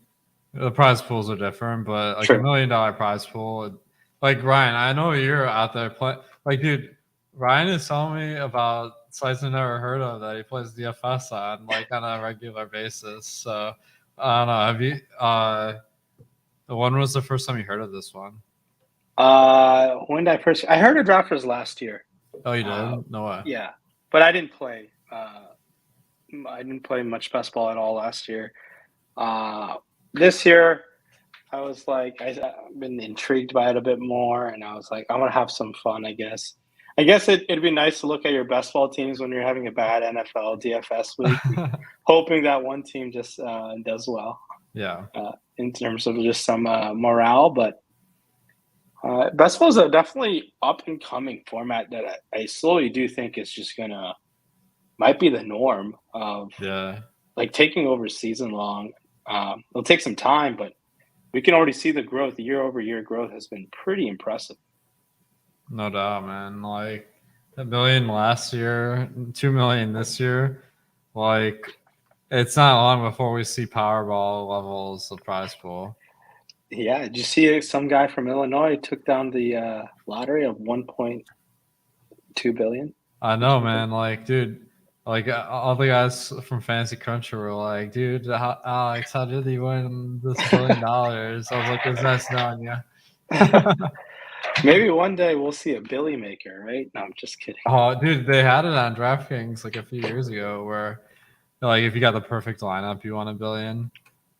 the prize pools are different, but like True. $1 million prize pool, like Ryan, I know you're out there playing. Like, dude, Ryan is telling me about sites I've never heard of that he plays DFS on, like on a regular basis. So I don't know. Have you? When was the first time you heard of this one? When did I heard of drafters last year. Oh, you did? No way. Yeah, but I didn't play. I didn't play much best ball at all last year. This year, I was like, I've been intrigued by it a bit more, and I was like, I want to have some fun, I guess. I guess it'd be nice to look at your best ball teams when you're having a bad NFL DFS week, hoping that one team just does well. Yeah. In terms of just some morale, but best ball is a definitely up and coming format that I slowly do think is just might be the norm of like taking over season long. It'll take some time, but we can already see the growth. The year-over-year growth has been pretty impressive. No doubt, man. Like $1 million last year, $2 million this year. Like, it's not long before we see Powerball levels of prize pool. Yeah, did you see some guy from Illinois took down the lottery of $1.2 billion? I know, man. Like, dude, like all the guys from Fantasy Cruncher were like, dude, Alex, how did he win this $1 billion? I was like, it's nice knowing you. Maybe one day we'll see a Billy Maker, right? No, I'm just kidding. Oh, dude, they had it on DraftKings like a few years ago where, like, if you got the perfect lineup, you won $1 billion.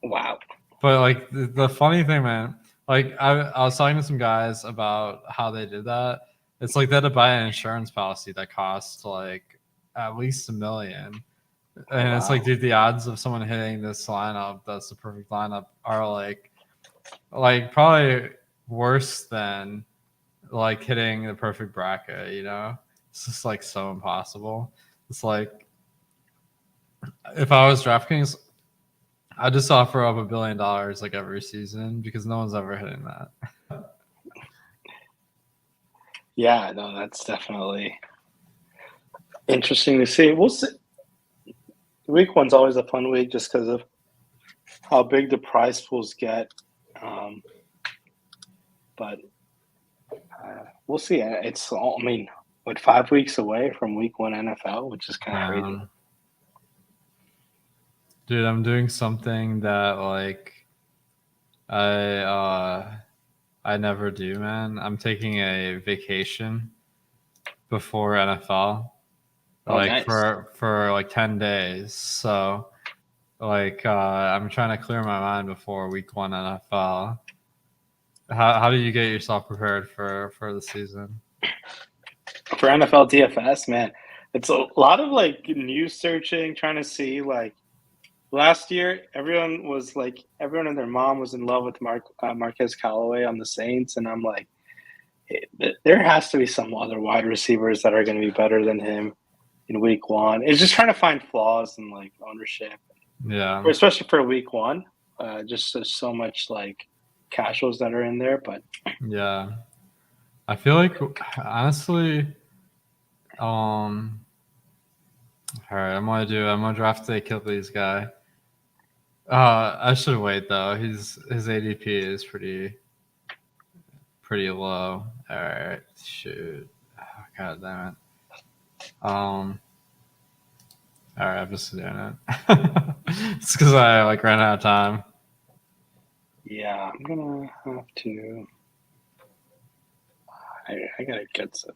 Wow. But like the funny thing, man, like I was talking to some guys about how they did that. It's like they had to buy an insurance policy that costs like at least $1 million. And it's like, dude, the odds of someone hitting this lineup that's the perfect lineup are like probably worse than like hitting the perfect bracket, you know? It's just like so impossible. It's like if I was DraftKings, I just offer up $1 billion like every season because no one's ever hitting that. Yeah, no, that's definitely interesting to see. We'll see. Week one's always a fun week just because of how big the prize pools get. But we'll see. It's all, I mean, 5 weeks away from week 1 NFL, which is kind of crazy. Dude, I'm doing something that like I never do, man. I'm taking a vacation before NFL. Like nice. for like 10 days. So like I'm trying to clear my mind before week 1 NFL. How do you get yourself prepared for the season? For NFL DFS, man, it's a lot of like news searching, trying to see like last year everyone and their mom was in love with Marquez Callaway on the Saints, and I'm like, there has to be some other wide receivers that are going to be better than him in week 1. It's just trying to find flaws in like ownership. Yeah. Especially for week 1. Just there's so much like casuals that are in there, but yeah. I feel like honestly, all right, I'm gonna draft the Achilles guy. I should wait though. His ADP is pretty low. All right, shoot. Oh, God damn it. All right, I'm just doing it. It's because I like ran out of time. yeah, I'm gonna have to. I gotta get some.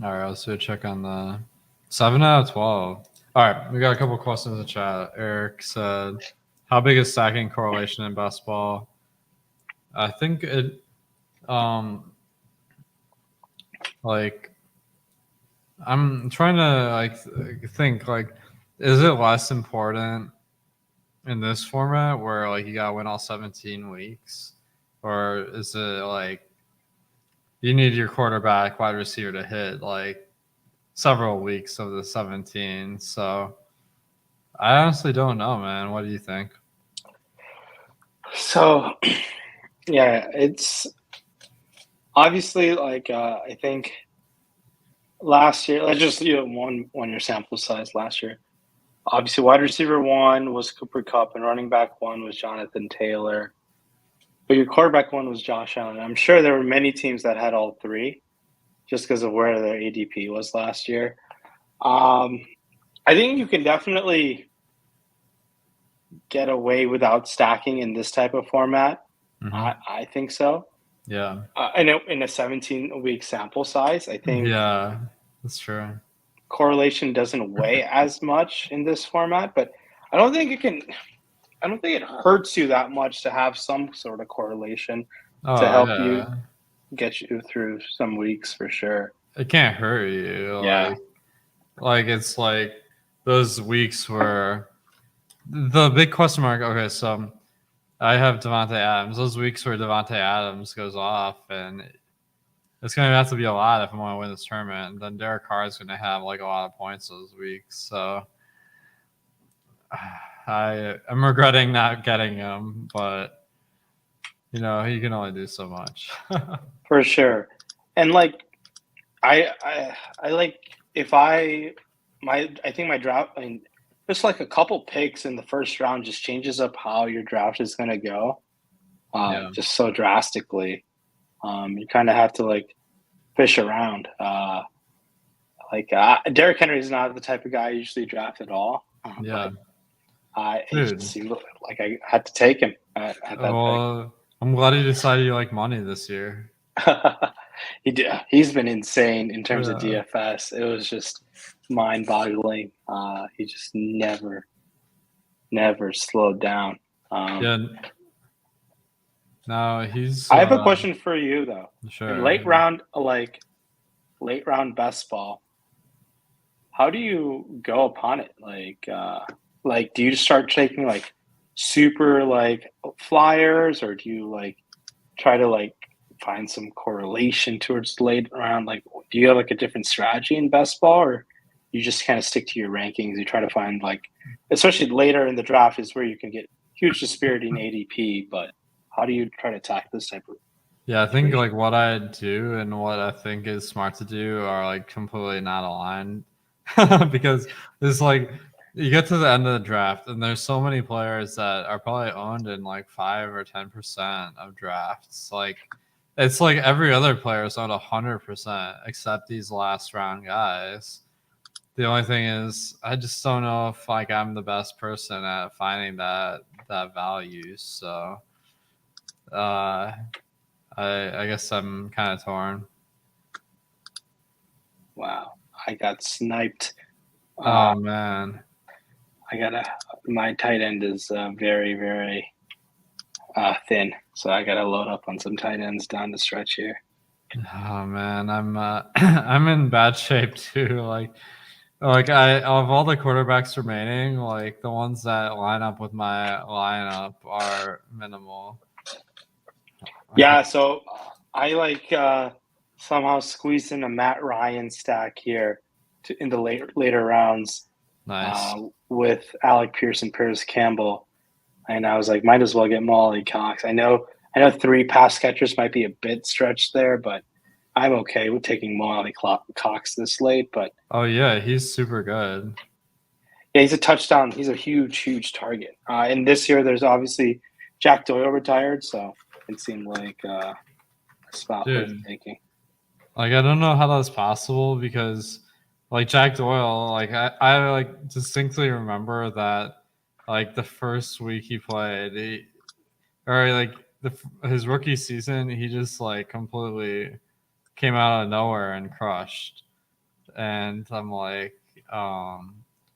All right, let's do a check on the 7 out of 12. All right, we got a couple questions in the chat. Eric said, "How big is stacking correlation in best ball?" I think it, like, I'm trying to like think like, is it less important in this format where like you gotta win all 17 weeks, or is it like you need your quarterback, wide receiver to hit like several weeks of the 17? So I honestly don't know, man. What do you think? So, yeah, it's obviously like I think last year. Let's just one year sample size last year. Obviously, wide receiver 1 was Cooper Kupp, and running back 1 was Jonathan Taylor. But your quarterback 1 was Josh Allen. I'm sure there were many teams that had all 3, just because of where their ADP was last year. I think you can definitely get away without stacking in this type of format. Mm-hmm. I think so. Yeah. I know in a 17-week sample size, I think. Yeah, that's true. Correlation doesn't weigh as much in this format, but I don't think it hurts you that much to have some sort of correlation to help you get you through some weeks for sure. It can't hurt you. Yeah. Like it's like those weeks where the big question mark. Okay, so I have Devontae Adams. Those weeks where Devontae Adams goes off, and it's going to have to be a lot if I want to win this tournament. And then Derek Carr is going to have like a lot of points those weeks. So I'm regretting not getting him, but he can only do so much. For sure. And like I like I think my draft, I mean, just like a couple picks in the first round just changes up how your draft is going to go just so drastically. You kind of have to like fish around. Derrick Henry is not the type of guy I usually draft at all. It seemed like I had to take him at that pick. I'm glad you decided you like money this year. He's been insane in terms of DFS. It was just mind-boggling. He just never slowed down. No, he's. I have a question for you though. Sure. In late round best ball, how do you go upon it? Like, do you just start taking like super like flyers, or do you like try to like find some correlation towards the late round? Like, do you have like a different strategy in best ball, or you just kind of stick to your rankings? You try to find like, especially later in the draft is where you can get huge disparity in ADP, but how do you try to attack this type of Yeah, I think like what I do and what I think is smart to do are like completely not aligned because it's like you get to the end of the draft and there's so many players that are probably owned in like 5 or 10% of drafts. Like it's like every other player is owned 100% except these last round guys. The only thing is I just don't know if like I'm the best person at finding that value. So uh I guess I'm kind of torn. Wow, I got sniped. Oh man. My tight end is very, very thin, so I gotta load up on some tight ends down the stretch here. Oh man, I'm I'm in bad shape too. Like I of all the quarterbacks remaining, like the ones that line up with my lineup are minimal. Yeah, so I somehow squeezed in a Matt Ryan stack here in the later rounds Nice. with Alec Pierce and Paris Campbell, and I was like, might as well get Molly Cox. I know 3 pass catchers might be a bit stretched there, but I'm okay with taking Molly Cox this late. But Oh yeah, he's super good. yeah, he's a touchdown. He's a huge target. And this year, there's obviously Jack Doyle retired, so it seemed like a spot worth Dude, taking. like I don't know how that's possible because like Jack Doyle, like I like distinctly remember that like the first week he played, or like his rookie season, he just like completely came out of nowhere and crushed. And I'm like, all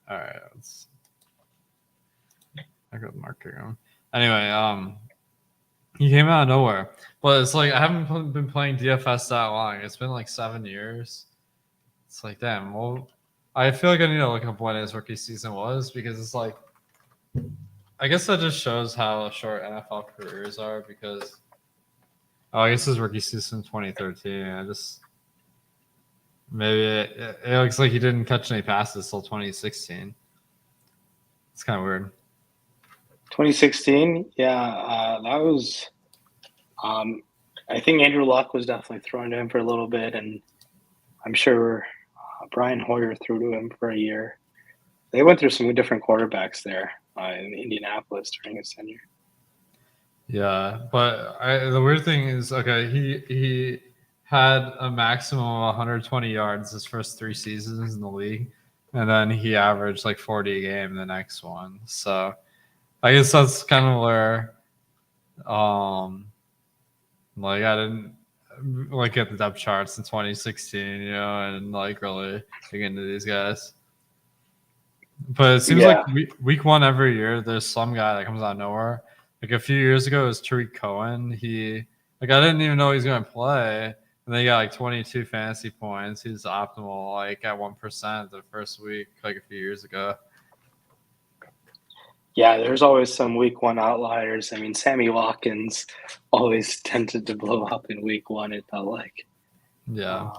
right, I got marking him. Anyway, he came out of nowhere, but it's like I haven't been playing DFS that long. It's been like 7 years. It's like, damn. Well, I feel like I need to look up when his rookie season was because it's like, I guess that just shows how short NFL careers are because I guess his rookie season 2013. I just maybe it looks like he didn't catch any passes till 2016. It's kind of weird. 2016, yeah, that was. I think Andrew Luck was definitely thrown to him for a little bit, and I'm sure Brian Hoyer threw to him for a year. They went through some different quarterbacks there in Indianapolis during his tenure. Yeah, but the weird thing is, okay, he had a maximum of 120 yards his first 3 seasons in the league, and then he averaged like 40 a game the next one. So I guess that's kind of where, like I didn't like get the depth charts in 2016, and like really dig into these guys. But it seems like Yeah, week one every year, there's some guy that comes out of nowhere. Like a few years ago, it was Tariq Cohen. I didn't even know he was going to play, and they got like 22 fantasy points. He's optimal, like at 1% the first week, like a few years ago. yeah. There's always some week one outliers. I mean, Sammy Watkins always tended to blow up in week one. It felt like. Yeah.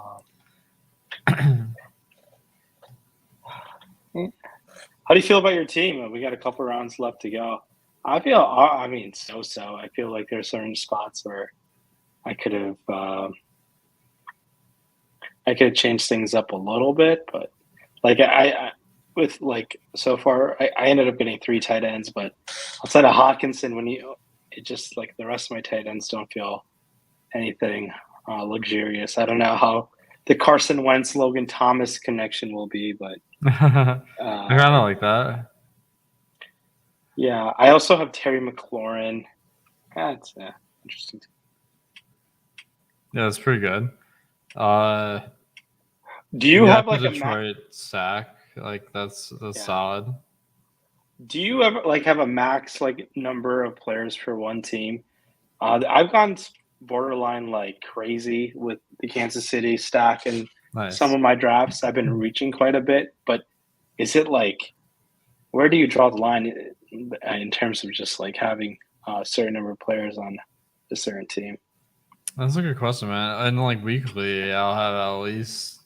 How do you feel about your team? We got a couple rounds left to go. I mean, so. I feel like there's certain spots where I could have changed things up a little bit, but like I with like so far, I ended up getting 3 tight ends, but outside of Hawkinson, it just like the rest of my tight ends don't feel anything luxurious. I don't know how the Carson Wentz Logan Thomas connection will be, but I kind of like that. yeah, I also have Terry McLaurin. That's interesting. Yeah, that's pretty good. Do you You have got the like Detroit stack. Like that's yeah. solid. Do you ever like have a max like number of players for one team? I've gone borderline like crazy with the Kansas City stack and some Nice. of my drafts. I've been reaching quite a bit, but is it like where do you draw the line in terms of just like having a certain number of players on a certain team? That's a good question, man. And like weekly, I'll have at least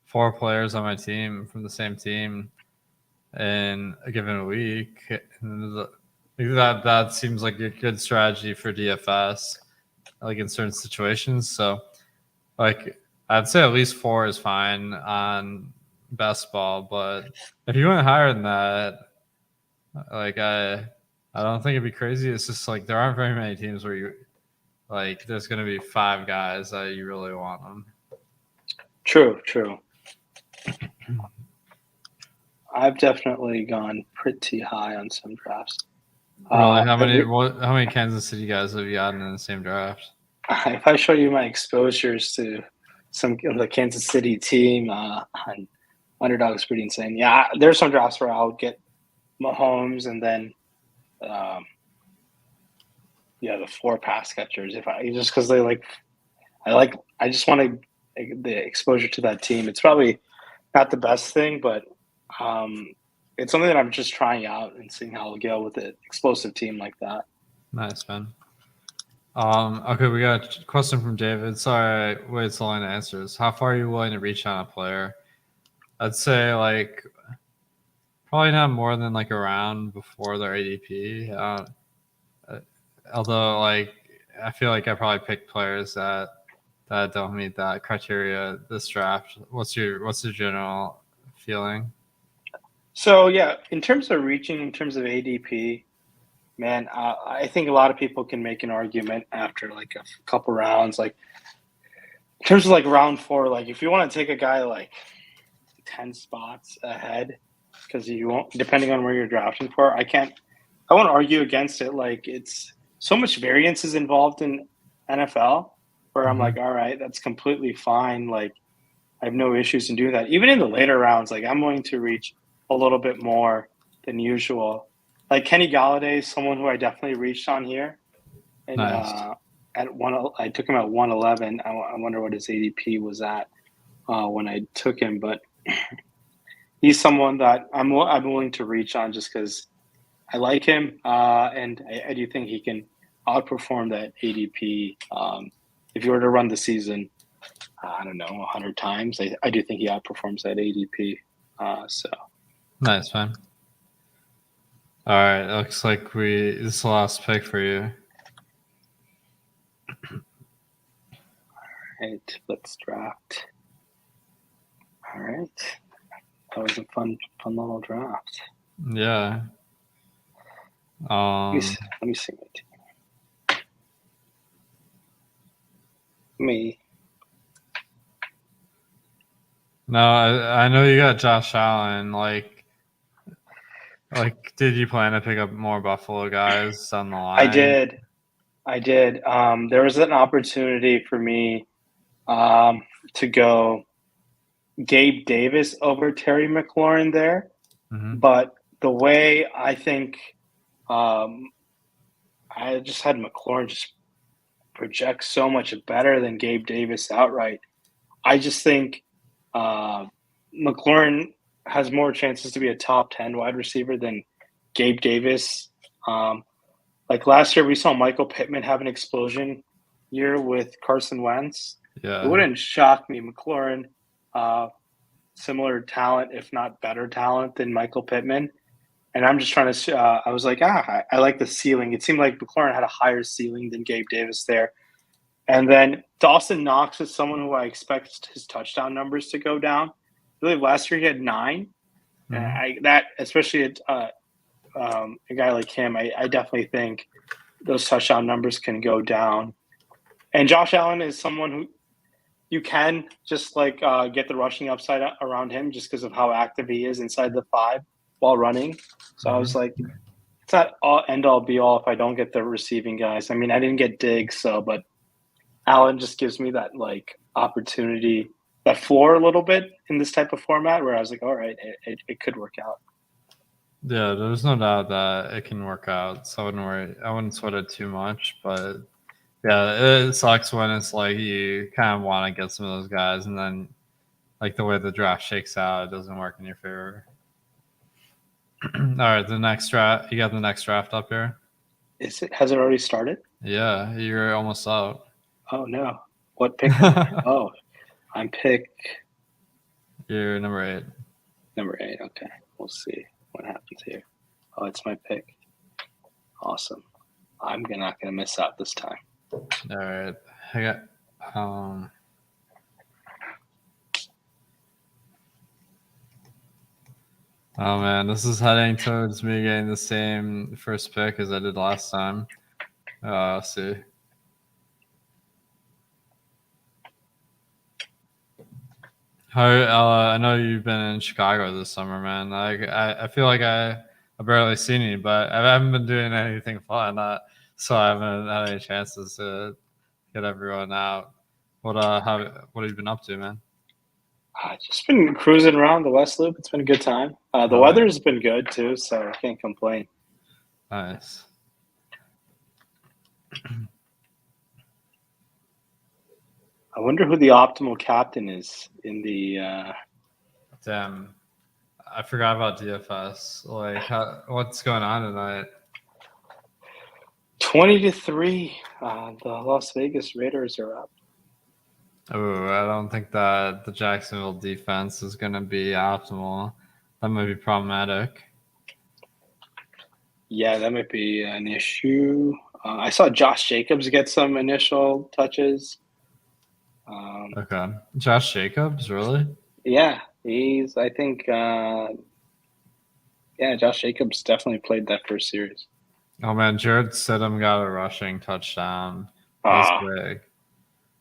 4 players on my team from the same team in a given week. And that seems like a good strategy for DFS. like in certain situations. So like I'd say at least 4 is fine on best ball, but if you went higher than that, like I don't think it'd be crazy. It's just like there aren't very many teams where you like there's gonna be 5 guys that you really want them. True. I've definitely gone pretty high on some drafts. Really, how many Kansas City guys have you gotten in the same draft? If I show you my exposures to some of the Kansas City team on Underdog is pretty insane. Yeah, there's some drafts where I'll get Mahomes and then the 4 pass catchers if I just because I just want the exposure to that team. It's probably not the best thing, but it's something that I'm just trying out and seeing how I'll go with an explosive team like that. Nice, man. Okay, we got a question from David. Sorry, wait so long to answer this. How far are you willing to reach on a player? I'd say like probably not more than like a round before their ADP. Although like I feel like I probably picked players that don't meet that criteria this draft. What's the general feeling? So yeah, in terms of ADP, man, I think a lot of people can make an argument after like a couple rounds, like in terms of like round 4, like if you want to take a guy like 10 spots ahead, because you won't, depending on where you're drafting for, I won't argue against it. Like it's so much variance is involved in NFL where I'm like, all right, that's completely fine. Like I have no issues in doing that. Even in the later rounds, like I'm willing to reach a little bit more than usual. Like Kenny Galladay is someone who I definitely reached on here. And nice. I took him at 111. I wonder what his ADP was at when I took him, but he's someone that I'm willing to reach on just because I like him, and I do think he can outperform that ADP. If you were to run the season, I don't know, 100 times, I do think he outperforms that ADP. So nice, man. All right, looks like this is the last pick for you. All right, let's draft. All right, that was a fun little draft. Yeah. Let me see my team. Me. No, I know you got Josh Allen. Like, did you plan to pick up more Buffalo guys on the line? I did. There was an opportunity for me to go Gabe Davis over Terry McLaurin there, but the way I think I just had McLaurin just project so much better than Gabe Davis outright. I just think McLaurin has more chances to be a top 10 wide receiver than Gabe Davis. Like last year, we saw Michael Pittman have an explosion year with Carson Wentz. Yeah. It wouldn't shock me. McLaurin, similar talent, if not better talent than Michael Pittman. And I'm just trying to I was like, I like the ceiling. It seemed like McLaurin had a higher ceiling than Gabe Davis there. And then Dawson Knox is someone who I expect his touchdown numbers to go down. I believe last year he had 9. And that, especially a guy like him, I definitely think those touchdown numbers can go down. And Josh Allen is someone who you can just like get the rushing upside around him just because of how active he is inside the 5 while running. So I was like, it's not end all be all if I don't get the receiving guys. I mean, I didn't get Diggs, but Allen just gives me that like opportunity, that floor a little bit in this type of format where I was like, all right, it could work out. Yeah, there's no doubt that it can work out. So I wouldn't worry. I wouldn't sweat it too much, but yeah, it sucks when it's like you kind of want to get some of those guys, and then like the way the draft shakes out, it doesn't work in your favor. All right, the next draft. You got the next draft up here. Has it already started? Yeah, you're almost out. Oh no! What pick? Oh, I'm pick. You're number 8. Number 8. Okay, we'll see what happens here. Oh, it's my pick. Awesome. I'm not gonna miss out this time. All right. I got oh man, this is heading towards me getting the same first pick as I did last time. Let's see. How I know you've been in Chicago this summer, man. I feel like I've barely seen you, but I haven't been doing anything fun, so I haven't had any chances to get everyone out. What have you been up to, man? Just been cruising around the West Loop. It's been a good time. The weather's been good too, so I can't complain. Nice. I wonder who the optimal captain is in the. Damn, I forgot about DFS. Like, what's going on tonight? 20-3. The Las Vegas Raiders are up. Oh, I don't think that the Jacksonville defense is going to be optimal. That might be problematic. Yeah, that might be an issue. I saw Josh Jacobs get some initial touches. Okay. Josh Jacobs, really? Yeah, I think, Josh Jacobs definitely played that first series. Oh, man, Jared Stidham got a rushing touchdown. That's big.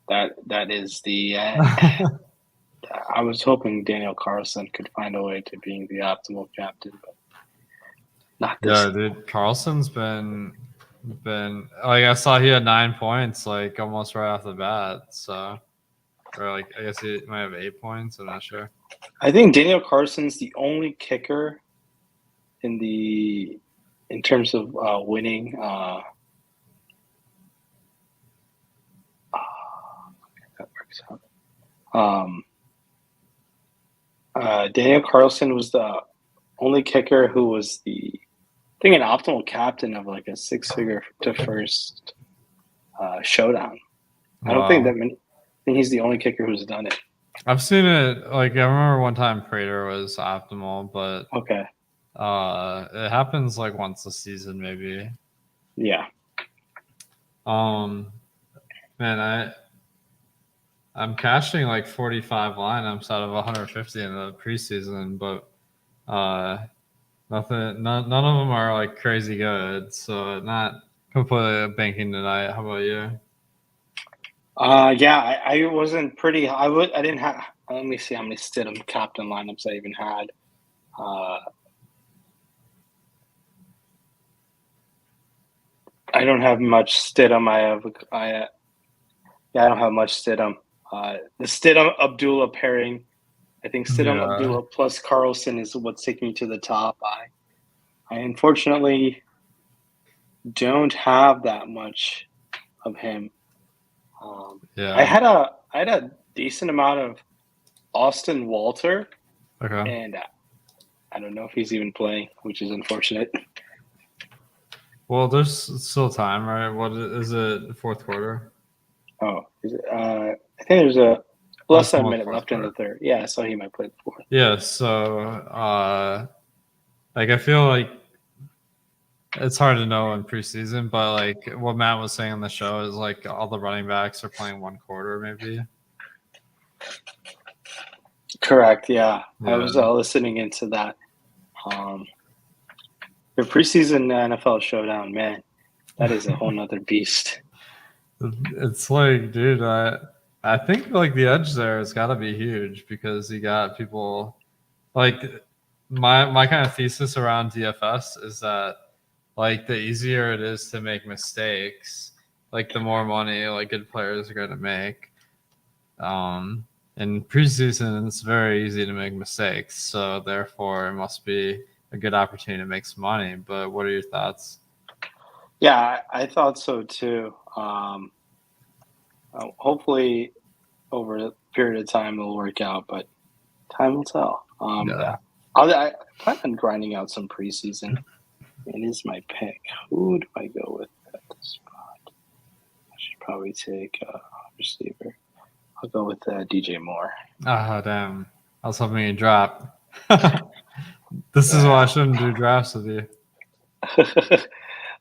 That is the. I was hoping Daniel Carlson could find a way to being the optimal captain, but not this. Yeah, dude, Carlson's been like, I saw he had 9 points like almost right off the bat. So, or like, I guess he might have 8 points. I'm not sure. I think Daniel Carson's the only kicker in terms of winning. That works out. Daniel Carlson was the only kicker who was an optimal captain of like a 6-figure to first showdown. I don't think that many. I think he's the only kicker who's done it. I've seen it. Like, I remember one time Prater was optimal, but okay, it happens like once a season, maybe. Yeah. Man, I'm cashing like 45 lineups out of 150 in the preseason, but none of them are like crazy good, so not completely banking tonight. How about you? Yeah, I wasn't pretty. I didn't have. Let me see how many Stidham captain lineups I even had. I don't have much Stidham. I don't have much Stidham. The Stidham Abdullah pairing. I think Stidham Abdullah plus Carlson is what's taking me to the top. I unfortunately don't have that much of him. I had a decent amount of Austin Walter, and I don't know if he's even playing, which is unfortunate. Well, there's still time, right? What is it? Fourth quarter? Oh, is it, I think there's a less than a minute left in the third. Yeah, so he might play the fourth. Yeah, so like I feel like it's hard to know in preseason, but like what Matt was saying on the show is like all the running backs are playing one quarter, maybe. Correct. Yeah. I was listening into that. The preseason NFL showdown, man, that is a whole nother beast. It's like, dude, I think like the edge there has got to be huge because you got people like my kind of thesis around DFS is that like the easier it is to make mistakes, like the more money like good players are going to make. In preseason, it's very easy to make mistakes, so therefore it must be a good opportunity to make some money. But what are your thoughts? Yeah, I thought so too. Hopefully, over a period of time, it'll work out, but time will tell. I plan on grinding out some preseason. It is my pick. Who do I go with at this spot? I should probably take a receiver. I'll go with DJ Moore. Oh, damn. I was hoping you'd drop. This is why I shouldn't do drafts with you.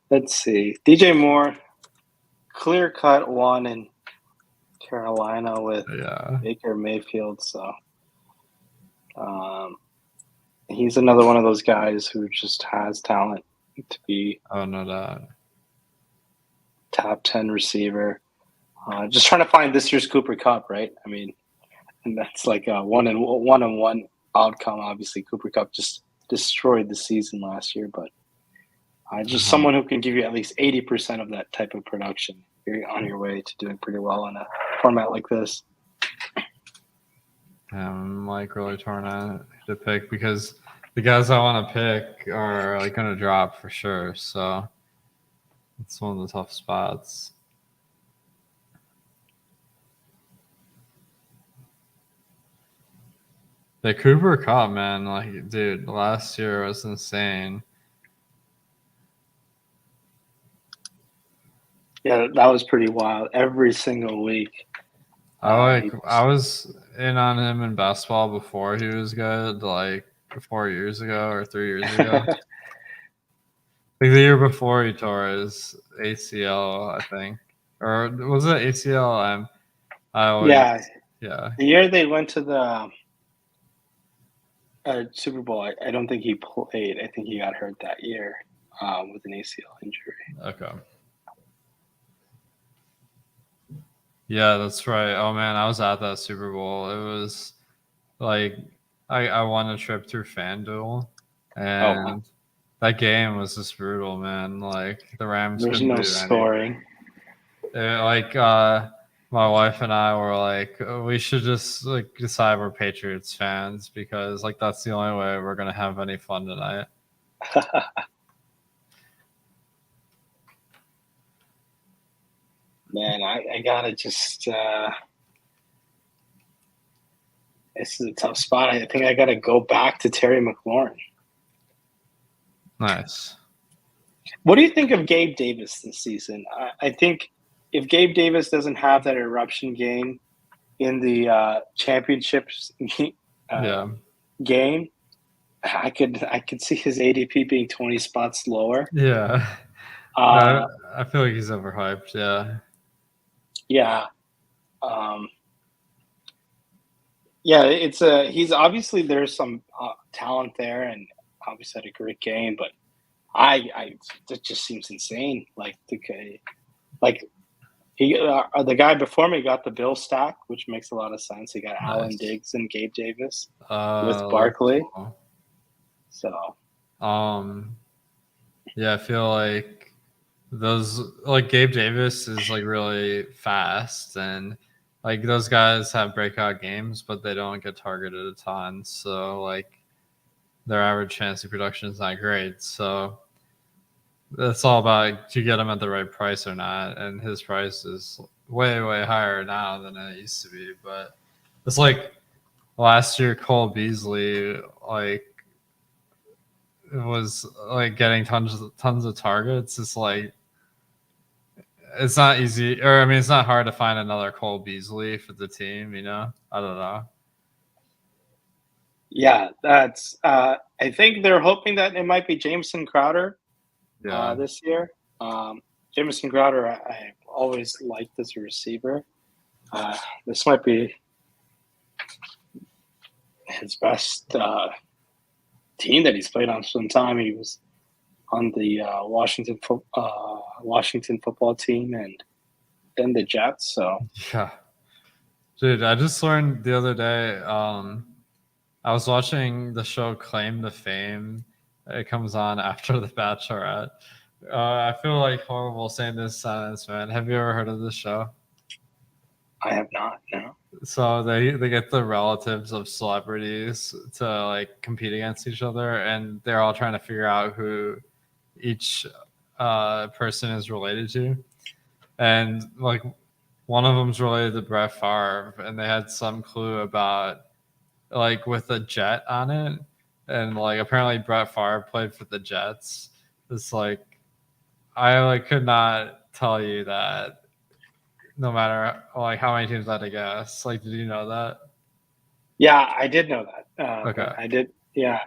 Let's see. DJ Moore clear-cut one in Carolina with Yeah. Baker Mayfield. So he's another one of those guys who just has talent to be Oh, no doubt. top 10 receiver. Just trying to find this year's Cooper Kupp, right? I mean, and that's like a one-on-one outcome. Obviously, Cooper Kupp just destroyed the season last year, but just someone who can give you at least 80% of that type of production. You're on your way to doing pretty well in a format like this. I'm like really torn on to pick because the guys I want to pick are like going to drop for sure. So it's one of the tough spots. The Cooper Kupp, man, like, dude, last year was insane. Yeah, that was pretty wild. Every single week. I was in on him in basketball before he was good, like 4 years ago or 3 years ago. Like the year before he tore his ACL, I think, or was it ACL? Yeah. The year they went to the Super Bowl, I don't think he played. I think he got hurt that year with an ACL injury. Okay. Yeah, that's right. Oh man, I was at that Super Bowl. It was like I won a trip through FanDuel, and that game was just brutal, man. Like the Rams There's couldn't no do scoring. My wife and I were like, we should just like decide we're Patriots fans because like that's the only way we're gonna have any fun tonight. Man, I gotta just. This is a tough spot. I think I gotta go back to Terry McLaurin. Nice. What do you think of Gabe Davis this season? I think if Gabe Davis doesn't have that eruption game in the championships game, I could see his ADP being 20 spots lower. Yeah. I feel like he's overhyped. Yeah. Yeah. He's obviously there's some talent there, and obviously had a great game, but that just seems insane. Like the guy before me got the Bill stack, which makes a lot of sense. He got Nice. Allen Diggs and Gabe Davis with Barkley. Cool. So, yeah, I feel like those like Gabe Davis is like really fast, and like those guys have breakout games, but they don't get targeted a ton. So like their average fantasy production is not great. So that's all about do you get him at the right price or not. And his price is way, way higher now than it used to be. But it's like last year, Cole Beasley, like it was like getting tons of targets. It's like it's not easy, or I mean, it's not hard to find another Cole Beasley for the team. You know, I don't know. Yeah, that's. I think they're hoping that it might be Jameson Crowder. Yeah. This year, Jameson Crowder, I always liked as a receiver. This might be his best team that he's played on some time. He was on the Washington football team and then the Jets. So yeah, dude, I just learned the other day. I was watching the show Claim to Fame. It comes on after The Bachelorette. I feel like horrible saying this sentence, man. Have you ever heard of this show? I have not, no. So they get the relatives of celebrities to like compete against each other, and they're all trying to figure out who each person is related to. And like one of them's related to Brett Favre, and they had some clue about like with a jet on it. And like apparently Brett Favre played for the Jets. It's like I like could not tell you that no matter like how many teams I had to guess. Like, did you know that? Yeah, I did know that. Okay. I did. Yeah.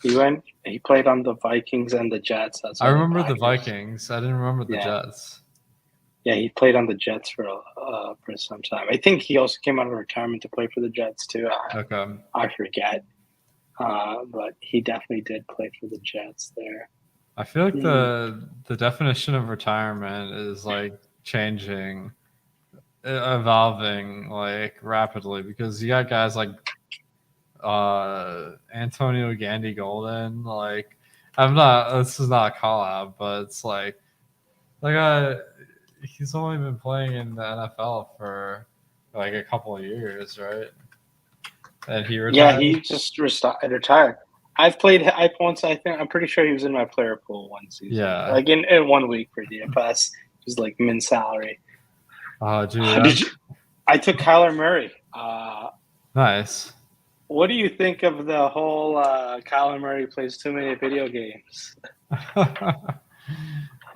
He played on the Vikings and the Jets. I remember the Vikings. I didn't remember the Jets. Yeah, he played on the Jets for some time. I think he also came out of retirement to play for the Jets too. Okay. I forget, but he definitely did play for the Jets there. I feel like the definition of retirement is like changing, evolving like rapidly, because you got guys like Antonio Gandy Golden. Like, this is not a call out, but it's like he's only been playing in the NFL for like a couple of years, right? And he retired. Yeah, he just retired. I've played once. I think I'm pretty sure he was in my player pool one season. Yeah, like in 1 week for DFS, just like min salary. Oh, dude, I took Kyler Murray. Nice. What do you think of the whole Kyler Murray plays too many video games?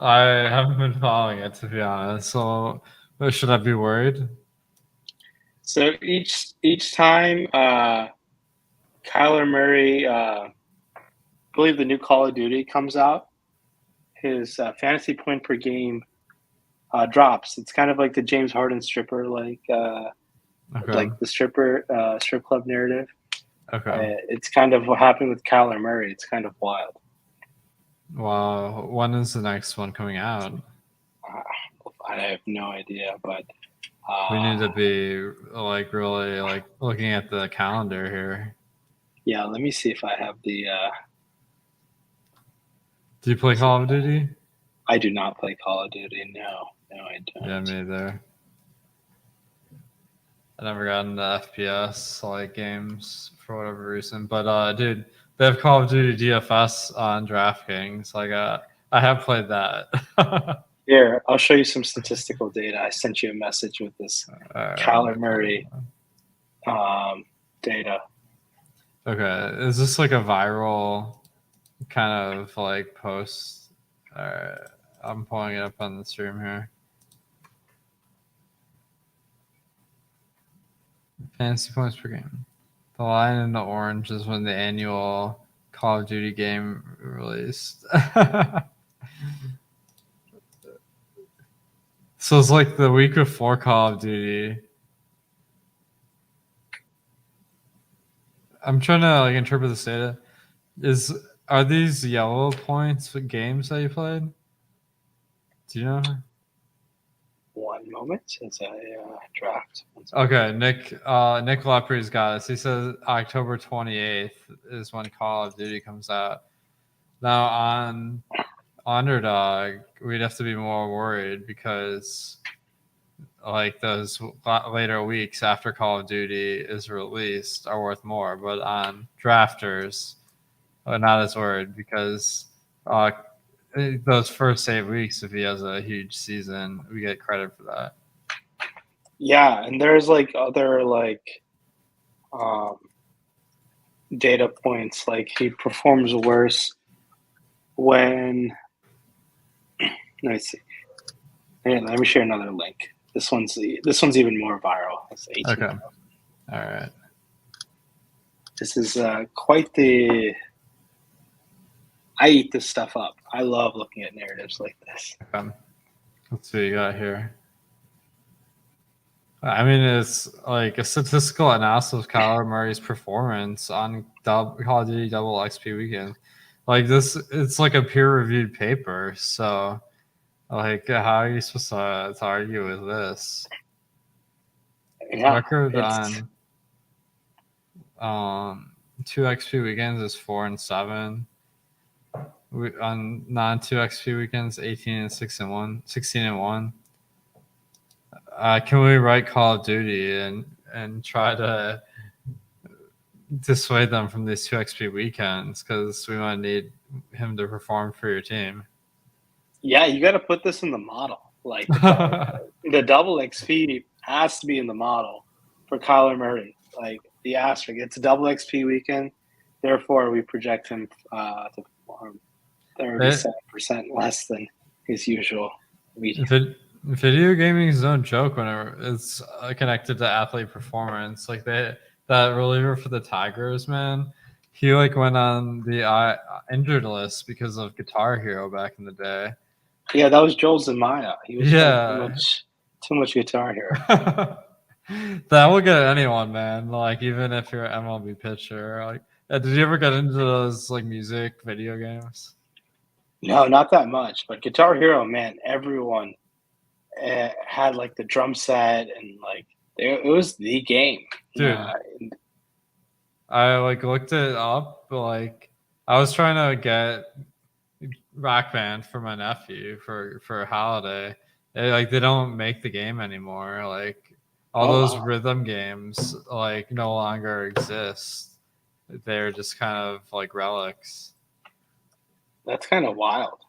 I haven't been following it, to be honest. So, should I be worried? So each time Kyler Murray, I believe the new Call of Duty comes out, his fantasy point per game drops. It's kind of like the James Harden stripper, like the strip club narrative. Okay. It's kind of what happened with Kyler Murray. It's kind of wild. Wow. When is the next one coming out? I have no idea, but we need to be like really like looking at the calendar here. Yeah, let me see if I have the. Do you play Call of Duty? I do not play Call of Duty. No, I don't. Yeah, me either. I never got into FPS like games for whatever reason, but dude, they have Call of Duty DFS on DraftKings. Like, I have played that. Here, I'll show you some statistical data. I sent you a message with this Kyler Murray data. Okay, is this like a viral kind of like post? All right, I'm pulling it up on the stream here. Fantasy points per game. The line in the orange is when the annual Call of Duty game released. So it's like the week before Call of Duty. I'm trying to like interpret this data. Are these yellow points for games that you played? Do you know? One moment as I draft. Okay, Nick Leprey's got us. He says October 28th is when Call of Duty comes out. Now on Underdog, we'd have to be more worried because like those later weeks after Call of Duty is released are worth more. But on Drafters, we're not as worried because those first 8 weeks, if he has a huge season, we get credit for that. Yeah, and there's like other like data points. Like he performs worse when. Let me see. And let me share another link. This one's even more viral. It's 18. Okay. All right. This is quite the. I eat this stuff up. I love looking at narratives like this. Okay. Let's see what you got here. I mean, it's like a statistical analysis of Kyler Murray's performance on Call of Duty Double XP weekend. Like this, it's like a peer-reviewed paper. So, like, how are you supposed to argue with this? Yeah, record on 2 XP weekends is 4-7. On non-2 XP weekends, 18-6-1, 16-1. Can we write Call of Duty and try to dissuade them from these 2 XP weekends because we might need him to perform for your team? Yeah, you got to put this in the model. Like the double XP has to be in the model for Kyler Murray. Like the asterisk, it's a double XP weekend. Therefore, we project him to perform 37% less than his usual weekend. Video gaming is no joke whenever it's connected to athlete performance. Like that reliever for the Tigers, man, he like went on the injured list because of Guitar Hero back in the day, Yeah, that was Joel Zamaya. He was Yeah. too much Guitar Hero. That will get anyone, man. Like even if you're an MLB pitcher. Like, did you ever get into those like music video games? No, not that much. But Guitar Hero, man, everyone had like the drum set and like it was the game. Dude. I like looked it up. Like I was trying to get Rock Band for my nephew for a holiday. They don't make the game anymore. Like all those rhythm games like no longer exist. They're just kind of like relics. That's kind of wild.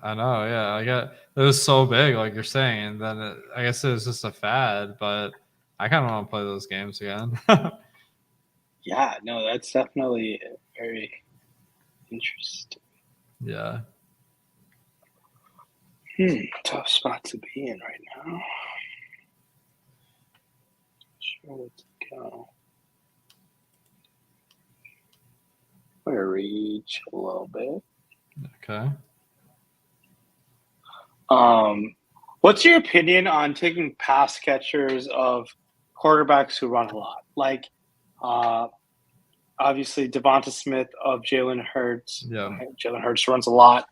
I know, yeah. It was so big, like you're saying, and then I guess it was just a fad. But I kind of want to play those games again. Yeah, no, that's definitely very interesting. Yeah. Tough spot to be in right now. Not sure where to go. I'm gonna reach a little bit. Okay. What's your opinion on taking pass catchers of quarterbacks who run a lot? Like, obviously, Devonta Smith of Jalen Hurts. Yeah. Jalen Hurts runs a lot.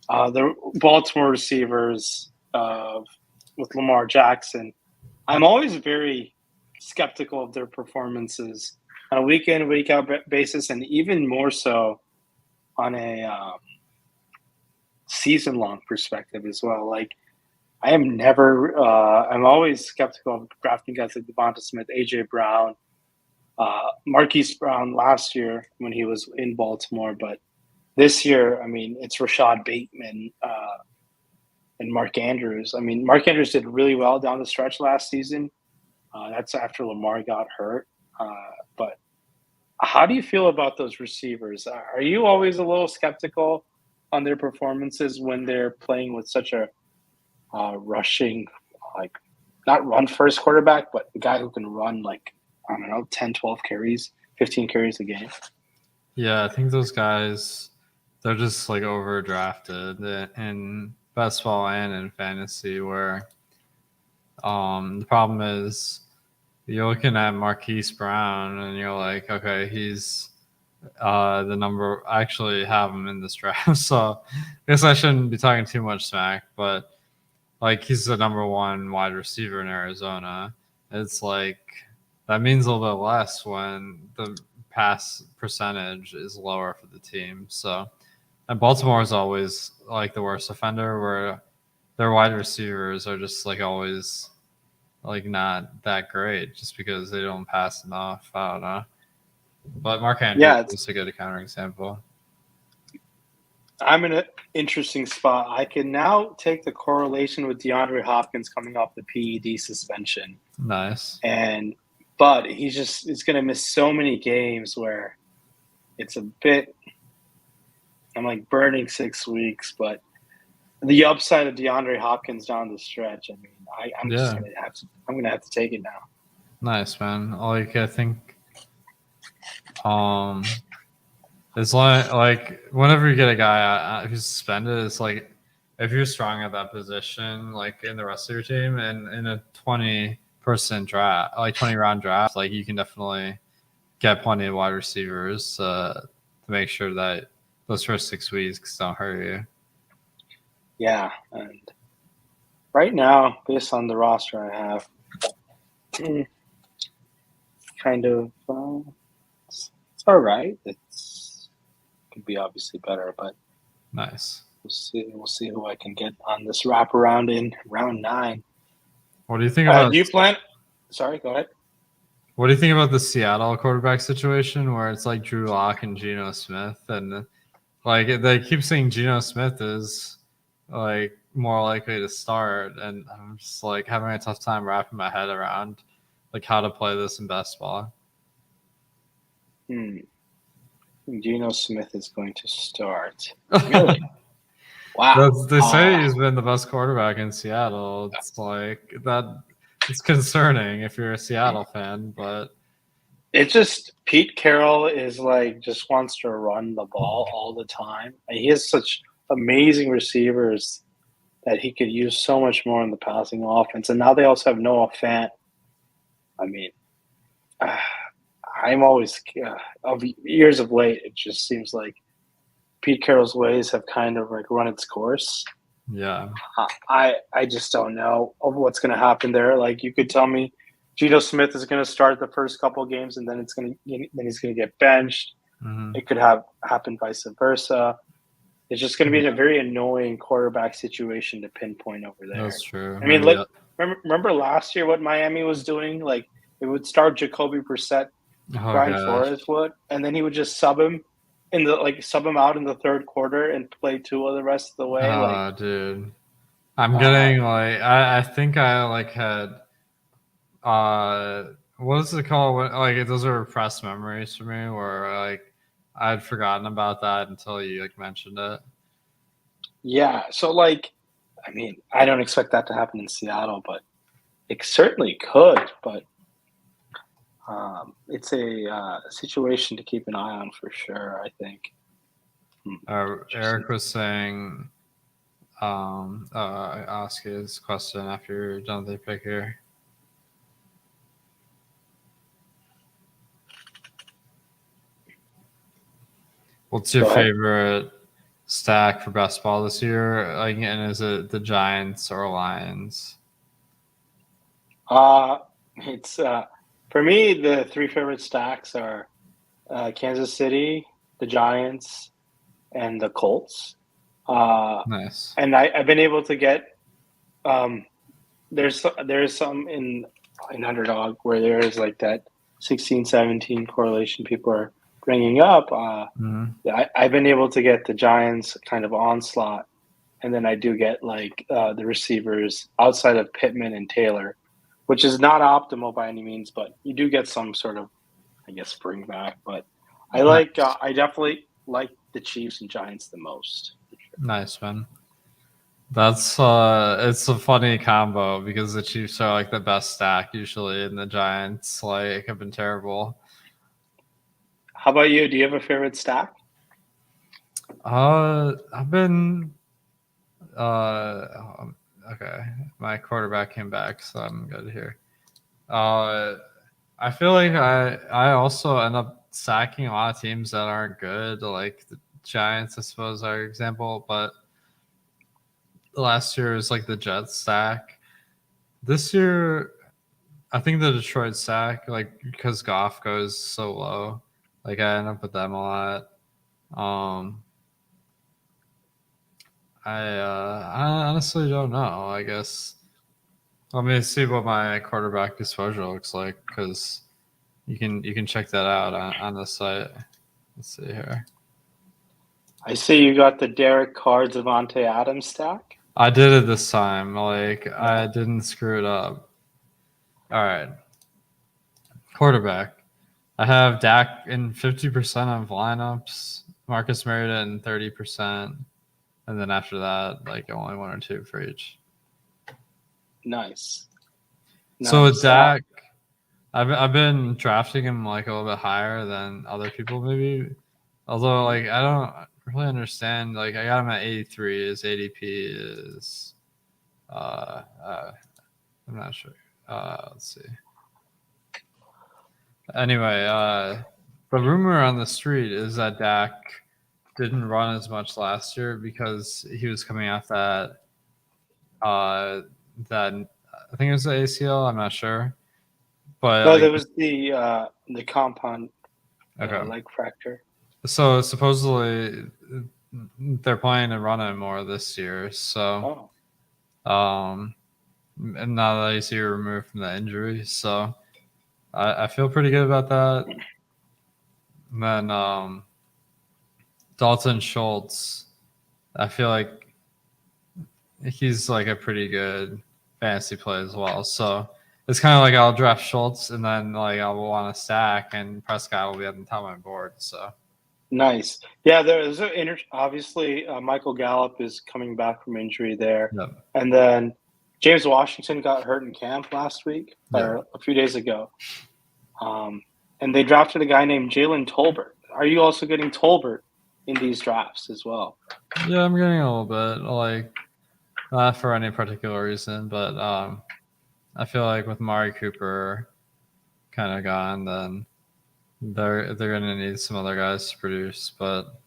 The Baltimore receivers with Lamar Jackson. I'm always very skeptical of their performances on a week in, week out basis, and even more so on a season-long perspective as well. Like, I am never I'm always skeptical of drafting guys like Devonta Smith, AJ Brown, Marquise Brown last year when he was in Baltimore. But this year, I mean, it's Rashad Bateman and Mark Andrews. I mean, Mark Andrews did really well down the stretch last season. That's after Lamar got hurt. But how do you feel about those receivers? Are you always a little skeptical on their performances when they're playing with such a rushing, like not run first quarterback, but the guy who can run like, I don't know, 10, 12 carries, 15 carries a game? Yeah, I think those guys, they're just like overdrafted in best ball and in fantasy where the problem is you're looking at Marquise Brown and you're like, okay, he's the number. I actually have him in this draft, so I guess I shouldn't be talking too much smack, but like he's the number one wide receiver in Arizona. It's like that means a little bit less when the pass percentage is lower for the team. So, and Baltimore is always like the worst offender where their wide receivers are just like always like not that great just because they don't pass enough. I don't know. But Mark Andrews is a good counterexample. I'm in an interesting spot. I can now take the correlation with DeAndre Hopkins coming off the PED suspension. Nice. But he's going to miss so many games where it's a bit, I'm like burning 6 weeks, but the upside of DeAndre Hopkins down the stretch, I mean, I'm going to have to take it now. Nice, man. Like, I think, it's like whenever you get a guy who's suspended, it's like if you're strong at that position, like in the rest of your team, and in a 20-person draft, like 20-round draft, like you can definitely get plenty of wide receivers to make sure that those first 6 weeks don't hurt you. Yeah, and right now, based on the roster I have, kind of it's all right. It's could be obviously better, but nice. We'll see who I can get on this wraparound in round 9. What do you think about? Do you plan? Sorry, go ahead. What do you think about the Seattle quarterback situation where it's like Drew Lock and Geno Smith, and like they keep saying Geno Smith is like more likely to start, and I'm just like having a tough time wrapping my head around like how to play this in best ball. Geno Smith is going to start. Really? Wow. They say he's been the best quarterback in Seattle. It's like that. It's concerning if you're a Seattle fan, but it's just Pete Carroll is like just wants to run the ball all the time. And he has such amazing receivers that he could use so much more in the passing offense. And now they also have Noah Fant. I mean, I'm always of years of late. It just seems like Pete Carroll's ways have kind of like run its course. Yeah. I just don't know of what's going to happen there. Like you could tell me, Geno Smith is going to start the first couple of games, and then he's going to get benched. Mm-hmm. It could happen vice versa. It's just going to be a very annoying quarterback situation to pinpoint over there. That's true. I mean, remember last year what Miami was doing? Like it would start Jacoby Brissett, Brian Flores would, and then he would just sub him out in the third quarter and play Tua the rest of the way. Oh, dude, I'm getting like I think I like had what is it called? Like those are repressed memories for me, where like I'd forgotten about that until you like mentioned it. Yeah, so like, I mean, I don't expect that to happen in Seattle, but it certainly could. But it's a situation to keep an eye on for sure, I think. Eric was saying, I'll ask you this question after you're done with the pick here. What's your favorite stack for best ball this year? Like, and is it the Giants or Lions? It's for me, the three favorite stacks are Kansas City, the Giants, and the Colts. Nice. And I've been able to get there's some in Underdog where there is like that 16-17 correlation people are bringing up. I've been able to get the Giants kind of onslaught, and then I do get like the receivers outside of Pittman and Taylor, which is not optimal by any means, but you do get some sort of, I guess, bring back. But I definitely like the Chiefs and Giants the most. Nice, man. That's it's a funny combo because the Chiefs are like the best stack usually, and the Giants like have been terrible. How about you? Do you have a favorite stack? I've been okay. My quarterback came back, so I'm good here. I feel like I also end up sacking a lot of teams that aren't good, like the Giants, I suppose, are an example, but last year was like the Jets stack. This year, I think the Detroit stack, like because Goff goes so low, like I end up with them a lot. I honestly don't know. I guess let me see what my quarterback exposure looks like because you can check that out on the site. Let's see here. I see you got the Derek Carr, Devontae Adams stack. I did it this time. Like I didn't screw it up. All right. Quarterback. I have Dak in 50% of lineups, Marcus Mariota in 30%, and then after that, like only one or two for each. Nice. So with Dak, I've been drafting him like a little bit higher than other people maybe. Although like I don't really understand. Like I got him at 83. His ADP is I'm not sure. Let's see. Anyway, the rumor on the street is that Dak didn't run as much last year because he was coming off that I think it was the ACL. I'm not sure, but no, there was the compound leg fracture. So supposedly they're planning to run him more this year. So, and now that he's here removed from the injury, so I feel pretty good about that. And then Dalton Schultz, I feel like he's like a pretty good fantasy play as well. So it's kind of like I'll draft Schultz and then like I will want to stack, and Prescott will be at the top of my board. So nice, yeah. There's obviously Michael Gallup is coming back from injury there, and then James Washington got hurt in camp last week or a few days ago, and they drafted a guy named Jalen Tolbert. Are you also getting Tolbert in these drafts as well? Yeah, I'm getting a little bit. Like not for any particular reason, but I feel like with Mari Cooper kind of gone, then they're gonna need some other guys to produce. But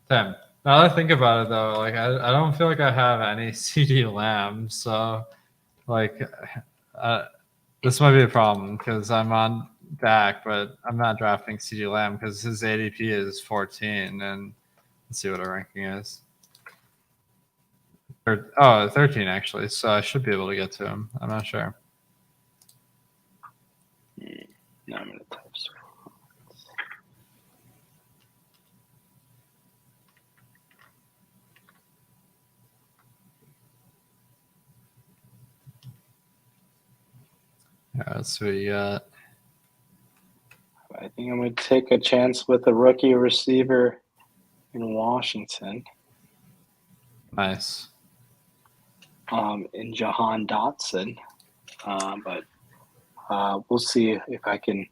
damn, now that I think about it though, like I don't feel like I have any CD Lamb, so like this might be a problem because I'm on Dak, but I'm not drafting CD Lamb because his ADP is 14, and let's see what our ranking is. 13 actually, so I should be able to get to him. I'm not sure. Now I'm gonna type. Yeah, that's what you got. I think I'm going to take a chance with a rookie receiver in Washington. Nice. In Jahan Dotson. But we'll see if I can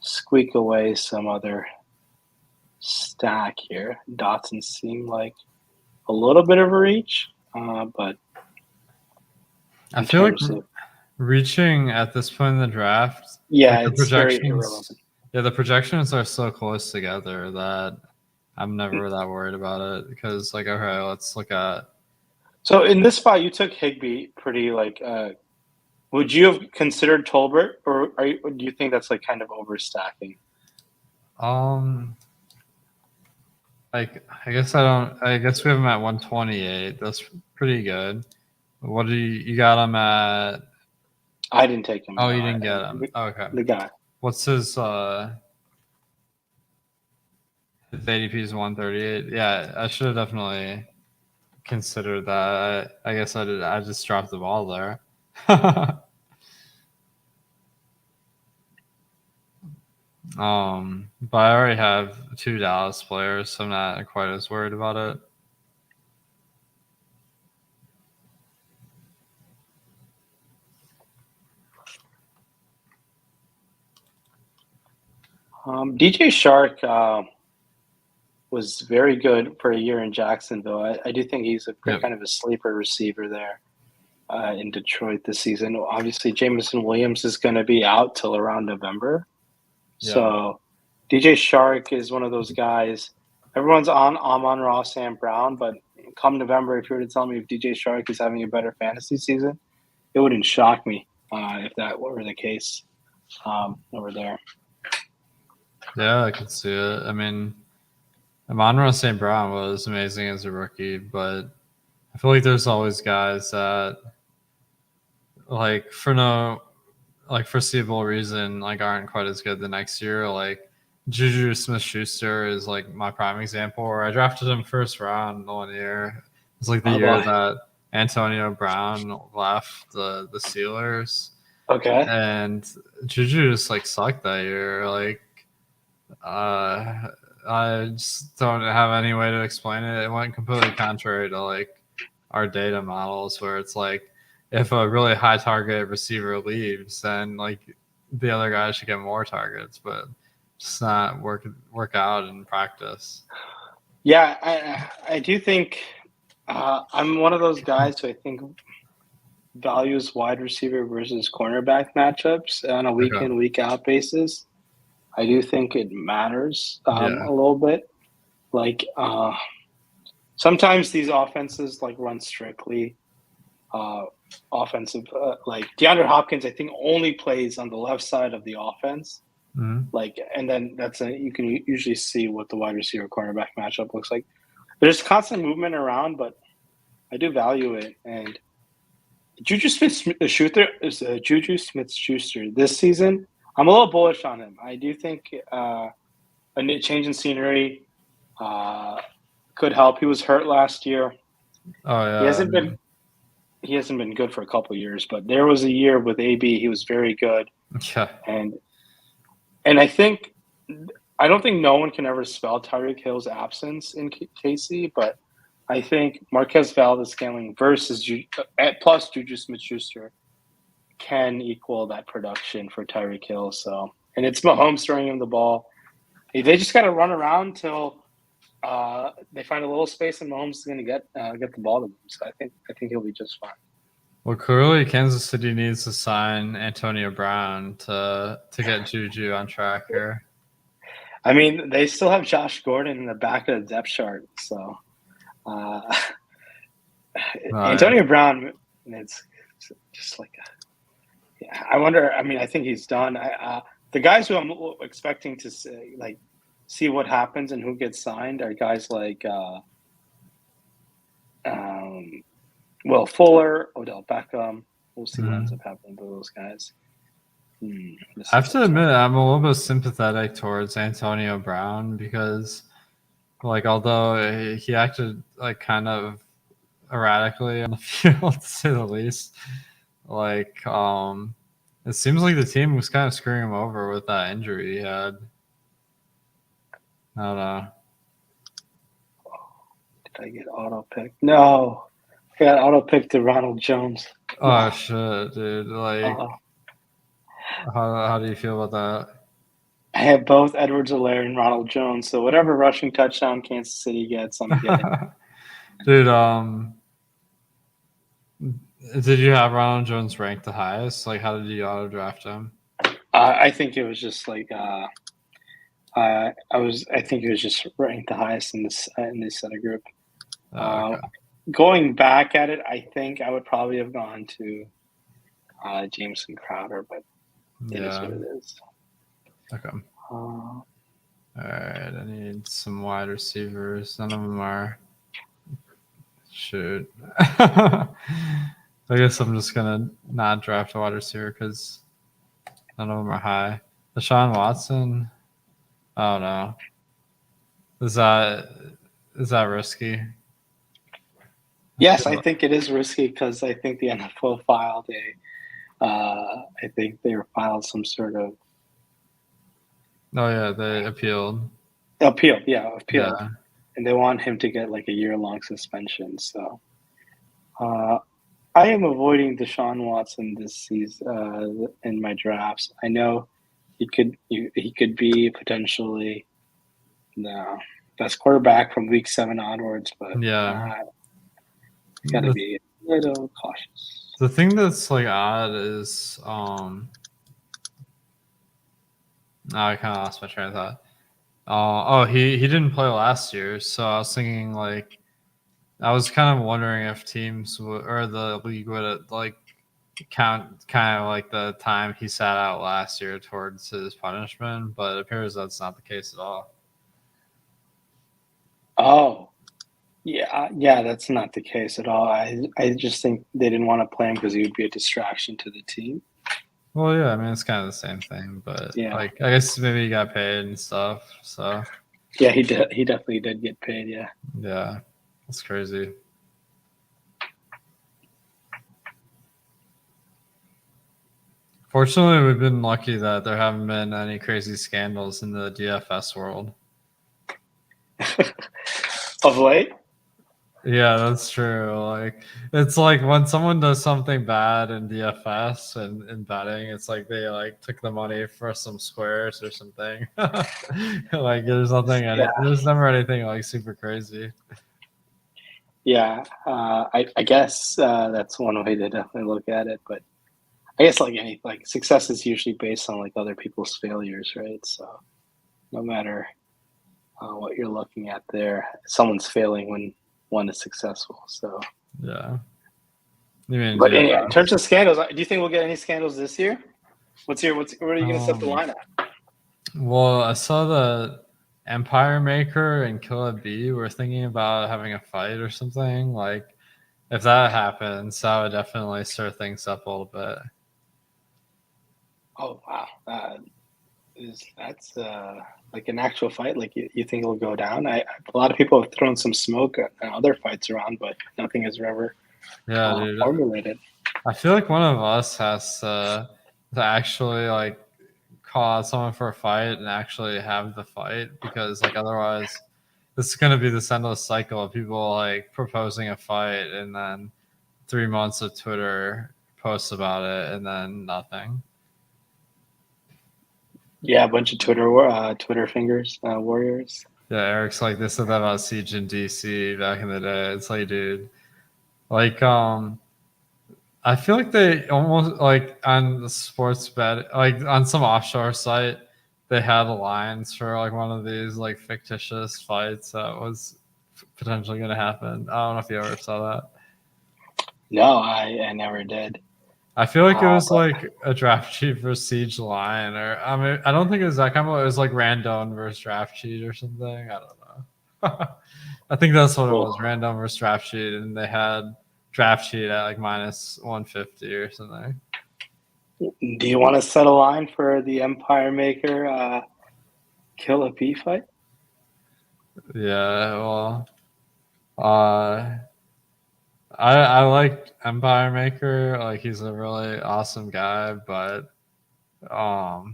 squeak away some other stack here. Dotson seemed like a little bit of a reach, but I feel like reaching at this point in the draft, yeah, like it's very irrelevant. Yeah, the projections are so close together that I'm never that worried about it because, like, okay, let's look at. So in this spot, you took Higbee pretty like. Would you have considered Tolbert, or do you think that's like kind of overstacking? Like I guess I don't. I guess we have him at 128. That's pretty good. What do you got him at? I didn't take him. Oh, you didn't get him. Okay. The guy. What's his ADP is 138. Yeah, I should have definitely considered that. I guess I did. I just dropped the ball there. But I already have 2 Dallas players, so I'm not quite as worried about it. DJ Shark was very good for a year in Jacksonville. I do think he's a kind of a sleeper receiver there in Detroit this season. Obviously, Jameson Williams is going to be out till around November. Yeah. So DJ Shark is one of those guys. Everyone's on Amon-Ra St. Brown, but come November, if you were to tell me if DJ Shark is having a better fantasy season, it wouldn't shock me if that were the case over there. Yeah, I could see it. I mean, Amon-Ra St. Brown was amazing as a rookie, but I feel like there's always guys that, like, for no foreseeable reason, like, aren't quite as good the next year. Like, Juju Smith-Schuster is, like, my prime example, where I drafted him first round 1 year. It's like the year that Antonio Brown left the Steelers. Okay. And Juju just, like, sucked that year. Like, I just don't have any way to explain it. It went completely contrary to, like, our data models, where it's like, if a really high target receiver leaves, then, like, the other guy should get more targets, but just not work out in practice. Yeah, I do think I'm one of those guys who I think values wide receiver versus cornerback matchups on a week in, week out basis. I do think it matters a little bit. Like sometimes these offenses like run strictly offensive. Like DeAndre Hopkins, I think only plays on the left side of the offense. Mm-hmm. Like, and then you can usually see what the wide receiver cornerback matchup looks like. There's constant movement around, but I do value it. And Juju Smith-Schuster this season, I'm a little bullish on him. I do think a change in scenery could help. He was hurt last year. Oh yeah, he hasn't been good for a couple of years, but there was a year with AB he was very good. Yeah, and I don't think no one can ever spell Tyreek Hill's absence in KC, but I think Marquez Valdes-Scantling versus plus Juju Smith-Schuster can equal that production for Tyreek Hill. So, and it's Mahomes throwing him the ball. They just got to run around till they find a little space, and Mahomes is going to get the ball to them. So I think he'll be just fine. Well, clearly Kansas City needs to sign Antonio Brown to get Juju on track here. I mean, they still have Josh Gordon in the back of the depth chart, so Antonio Brown, it's just like I wonder. I mean, I think he's done. The guys who I'm expecting to see what happens and who gets signed are guys like Will Fuller, Odell Beckham. We'll see what ends up happening to those guys. I have to admit, I'm a little bit sympathetic towards Antonio Brown because, like, although he acted like kind of erratically on the field, to say the least, like, it seems like the team was kind of screwing him over with that injury he had. I don't know. Did I get auto picked? No, I got auto picked to Ronald Jones. Oh shit, dude! Like, how do you feel about that? I have both Edwards-Helaire and Ronald Jones, so whatever rushing touchdown Kansas City gets, I'm getting. Dude, did you have Ronald Jones ranked the highest? Like, how did you auto draft him? I think it was just like I think it was just ranked the highest in this center group. Okay. Going back at it, I think I would probably have gone to Jameson Crowder, but it is what it is. Okay. All right, I need some wide receivers. None of them are. Shoot. I guess I'm just gonna not draft a wide receiver because none of them are high. Deshaun Watson. Oh no. Is that risky? Yes, I think it is risky because I think the NFL filed I think they filed some sort of. Oh yeah, they appealed. Appeal. Yeah. And they want him to get like a year-long suspension. So, I am avoiding Deshaun Watson this season in my drafts. I know he could be potentially the best quarterback from week 7 onwards, but got to be a little cautious. The thing that's like odd is I kind of lost my train of thought. He didn't play last year, so I was thinking like I was kind of wondering if teams or the league would like count kind of like the time he sat out last year towards his punishment, but it appears that's not the case at all. Oh, yeah, that's not the case at all. I just think they didn't want to play him because he would be a distraction to the team. Well, yeah, I mean it's kind of the same thing, but like I guess maybe he got paid and stuff. So yeah, he did. He definitely did get paid. Yeah. Yeah, that's crazy. Fortunately, we've been lucky that there haven't been any crazy scandals in the DFS world. Of late? Yeah, that's true. Like it's like when someone does something bad in DFS and in betting, it's like they like took the money for some squares or something. Like there's nothing there's never anything like super crazy. Yeah, I guess that's one way to definitely look at it, but I guess like success is usually based on like other people's failures, right? So no matter what you're looking at there, someone's failing when one is successful. So yeah. But in terms of scandals, do you think we'll get any scandals this year? What are you going to set the line at? Well, I saw that Empire Maker and Killer B were thinking about having a fight or something. Like, if that happens, that would definitely stir things up a little bit. Oh wow, that's like an actual fight? Like you think it'll go down? A lot of people have thrown some smoke at other fights around, but nothing has ever formulated. I feel like one of us has to actually like call out someone for a fight and actually have the fight, because like otherwise this is going to be this endless cycle of people like proposing a fight and then 3 months of Twitter posts about it and then nothing. Yeah, a bunch of Twitter fingers, warriors. Yeah, Eric's like, they said that about Siege in DC back in the day. It's like, dude, like, I feel like they almost like on the sports bet, like on some offshore site, they had lines for like one of these like fictitious fights that was potentially going to happen. I don't know if you ever saw that. No, I never did. I feel like it was But like a draft cheat for Siege Line, or I mean, I don't think it was that kind of. It was like random versus draft cheat or something. I don't know. I think that's what it was, random versus draft cheat, and they had draft cheat at like minus 150 or something. do you want to set a line for the Empire Maker Kill a P fight? Yeah, well, I like Empire Maker. Like he's a really awesome guy, but I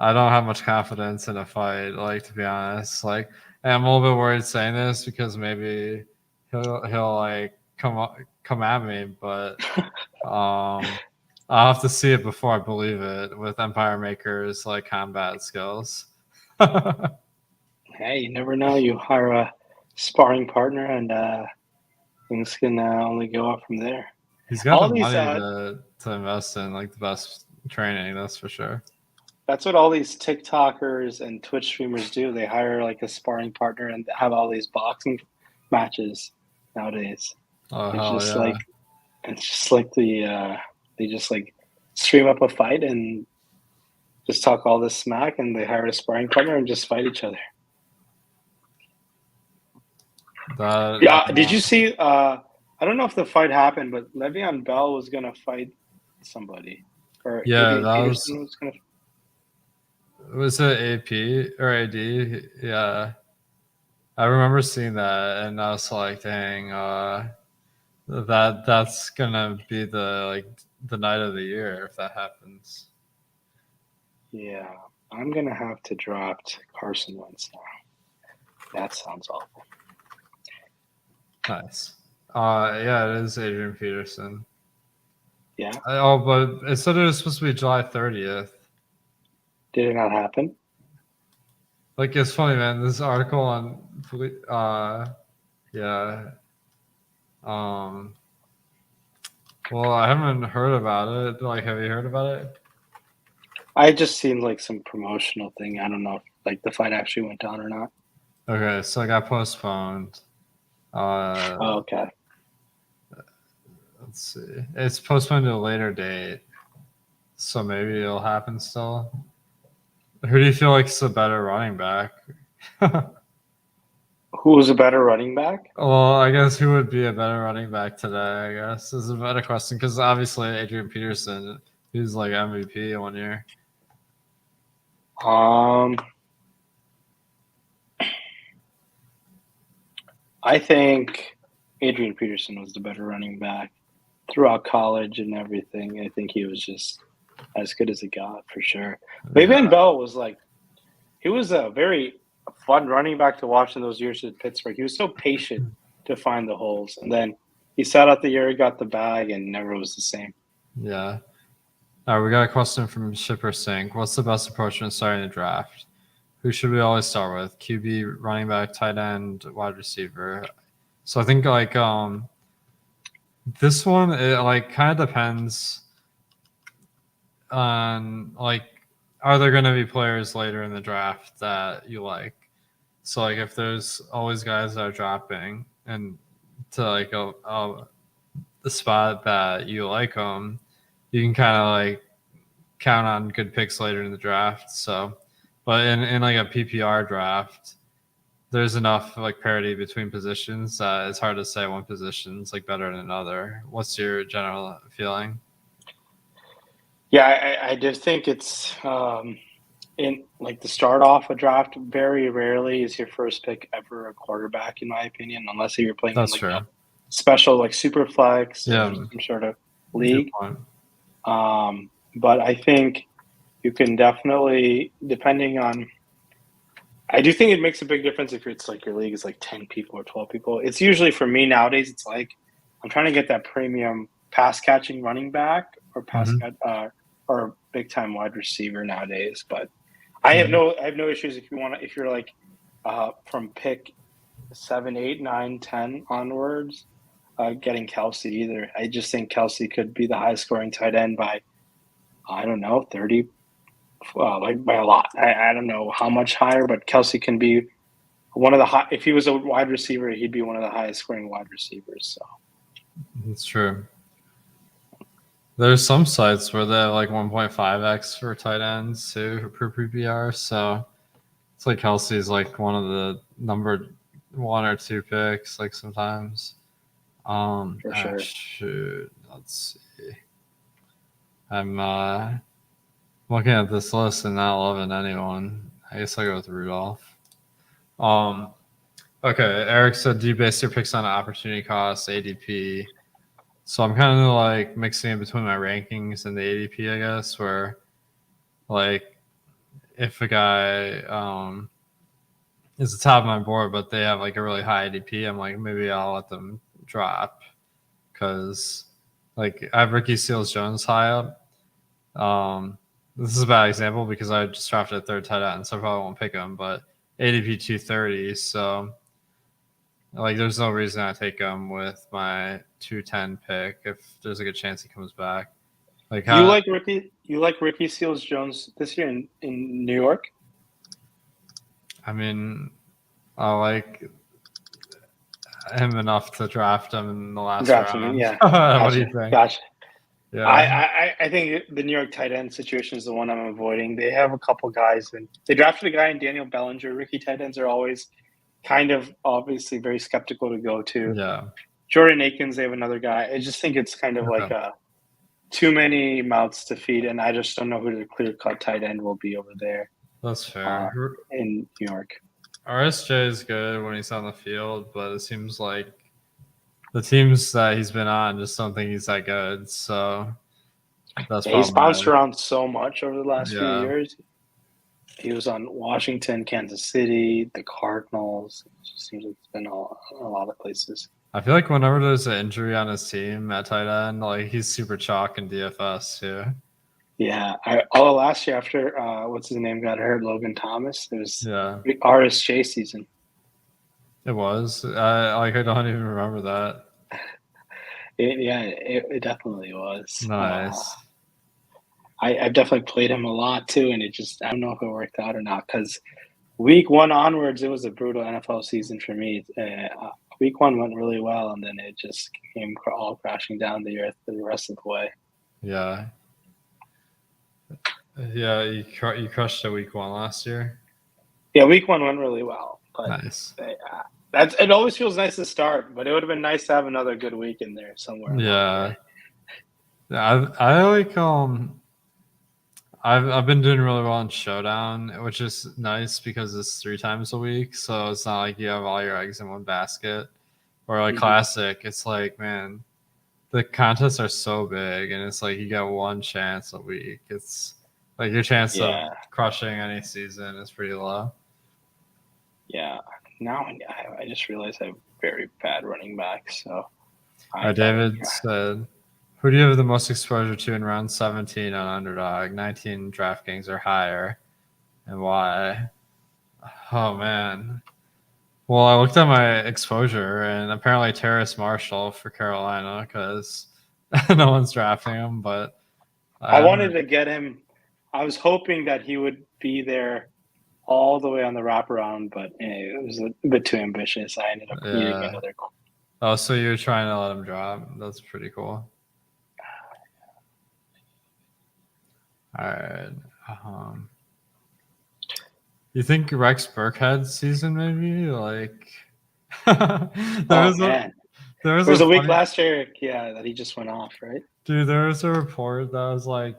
don't have much confidence in a fight. Like to be honest, like and I'm a little bit worried saying this because maybe he'll like come at me, but I'll have to see it before I believe it with Empire Maker's like combat skills. Hey, you never know. You hire a sparring partner, and things can only go up from there. He's got All the these, money to invest in like the best training, that's for sure. That's what all these TikTokers and Twitch streamers do. They hire like a sparring partner and have all these boxing matches nowadays. Oh It's hell just yeah. like it's just like they just like stream up a fight and just talk all this smack, and they hire a sparring partner and just fight each other. Did you see? I don't know if the fight happened, but Le'Veon Bell was gonna fight somebody, or yeah, Adrian Peterson was gonna. Was it AP or AD? Yeah, I remember seeing that, and I was like, "Dang, that's gonna be the night of the year if that happens." Yeah, I'm gonna have to draft Carson Wentz now. That sounds awful. Nice. Yeah, it is Adrian Peterson. Yeah. But it said it was supposed to be July 30th. Did it not happen? Like it's funny, man. This article on, yeah. Well, I haven't heard about it. Like, have you heard about it? I just seen like some promotional thing. I don't know if like the fight actually went down or not. Okay, so it got postponed. Okay. Let's see. It's postponed to a later date, so maybe it'll happen still. Who do you feel like is a better running back? Who's a better running back? Well, I guess who would be a better running back today, I guess, is a better question. Because obviously Adrian Peterson, he's like MVP 1 year. I think Adrian Peterson was the better running back throughout college and everything. I think he was just as good as it got for sure. Le'Veon Bell was like, he was a very fun running back to watch in those years at Pittsburgh. He was so patient to find the holes, and then he sat out the year, he got the bag, and never was the same. Yeah. All right, we got a question from Shipper Sink. What's the best approach when starting the draft? Who should we always start with? QB, running back, tight end, wide receiver. So I think like this one, it like kind of depends on like, are there going to be players later in the draft that you like? So like if there's always guys that are dropping and to like the spot that you like them, you can kind of like count on good picks later in the draft. So, but in like a PPR draft, there's enough like parity between positions that it's hard to say one position's like better than another. What's your general feeling? Yeah, I just think it's in like the start off a draft. Very rarely is your first pick ever a quarterback, in my opinion, unless you're playing in like a special like super flex or some sort of league. But I think you can definitely, depending on, I do think it makes a big difference if it's like your league is like 10 people or 12 people. It's usually for me nowadays, it's like I'm trying to get that premium pass catching running back or or big time wide receiver nowadays. But I have no issues if you're like from pick 7, 8, 9, 10 onwards, getting Kelsey either. I just think Kelsey could be the highest scoring tight end by, I don't know, 30, like by a lot. I don't know how much higher, but Kelsey can be one of the high. If he was a wide receiver, he'd be one of the highest scoring wide receivers. So That's true. There's some sites where they have like 1.5x for tight ends too per PPR. So it's like Kelsey's like one of the number 1 or 2 picks, like sometimes. For sure. Shoot. Let's see. I'm looking at this list and not loving anyone. I guess I'll go with Rudolph. Okay, Eric said, do you base your picks on opportunity cost, ADP? So I'm kind of like mixing in between my rankings and the ADP, I guess, where like if a guy is the top of my board, but they have like a really high ADP, I'm like, maybe I'll let them drop because like I have Ricky Seals-Jones high up. This is a bad example because I just drafted a third tight end, so I probably won't pick him, but ADP 230, so like there's no reason I take him with my 210 pick if there's a good chance he comes back. Like you like Ricky Seals-Jones this year in New York? I mean, I like him enough to draft him in the last round. Yeah. What do you think? Gotcha. Yeah. I think the New York tight end situation is the one I'm avoiding. They have a couple guys, and they drafted a guy in Daniel Bellinger. Rookie tight ends are always kind of obviously very skeptical to go to. Yeah. Jordan Akins, they have another guy. I just think it's kind of like too many mouths to feed, and I just don't know who the clear-cut tight end will be over there. That's fair. In New York. RSJ is good when he's on the field, but it seems like the teams that he's been on just don't think he's that good. So that's he's bounced around so much over the last few years. He was on Washington, Kansas City, the Cardinals. It just seems like it's been a lot of places. I feel like whenever there's an injury on his team at tight end, like he's super chalk in DFS too. Yeah, last year after what's his name got hurt, Logan Thomas. It was RSJ season. It was. I don't even remember that. It definitely was. Nice. I've definitely played him a lot too, and I don't know if it worked out or not because week 1 onwards, it was a brutal NFL season for me. Week 1 went really well, and then it just came all crashing down the earth the rest of the way. Yeah. Yeah, you crushed it week 1 last year. Yeah, week 1 went really well. But nice. It always feels nice to start, but it would have been nice to have another good week in there somewhere. Yeah. I like I've been doing really well in Showdown, which is nice because it's 3 times a week, so it's not like you have all your eggs in one basket. Or like Classic, it's like, man, the contests are so big, and it's like you get one chance a week. It's like your chance of crushing any season is pretty low. Yeah. Now I just realized I have very bad running backs. So David said, who do you have the most exposure to in round 17 on Underdog, 19 DraftKings or higher, and why? Oh, man. Well, I looked at my exposure, and apparently Terrace Marshall for Carolina because no one's drafting him. But I wanted to get him. I was hoping that he would be there all the way on the wraparound, but it was a bit too ambitious. I ended up needing another. Oh, so you're trying to let him drop? That's pretty cool. All right. You think Rex Burkhead season maybe like there was a week last year, that he just went off, right? Dude, there was a report that was like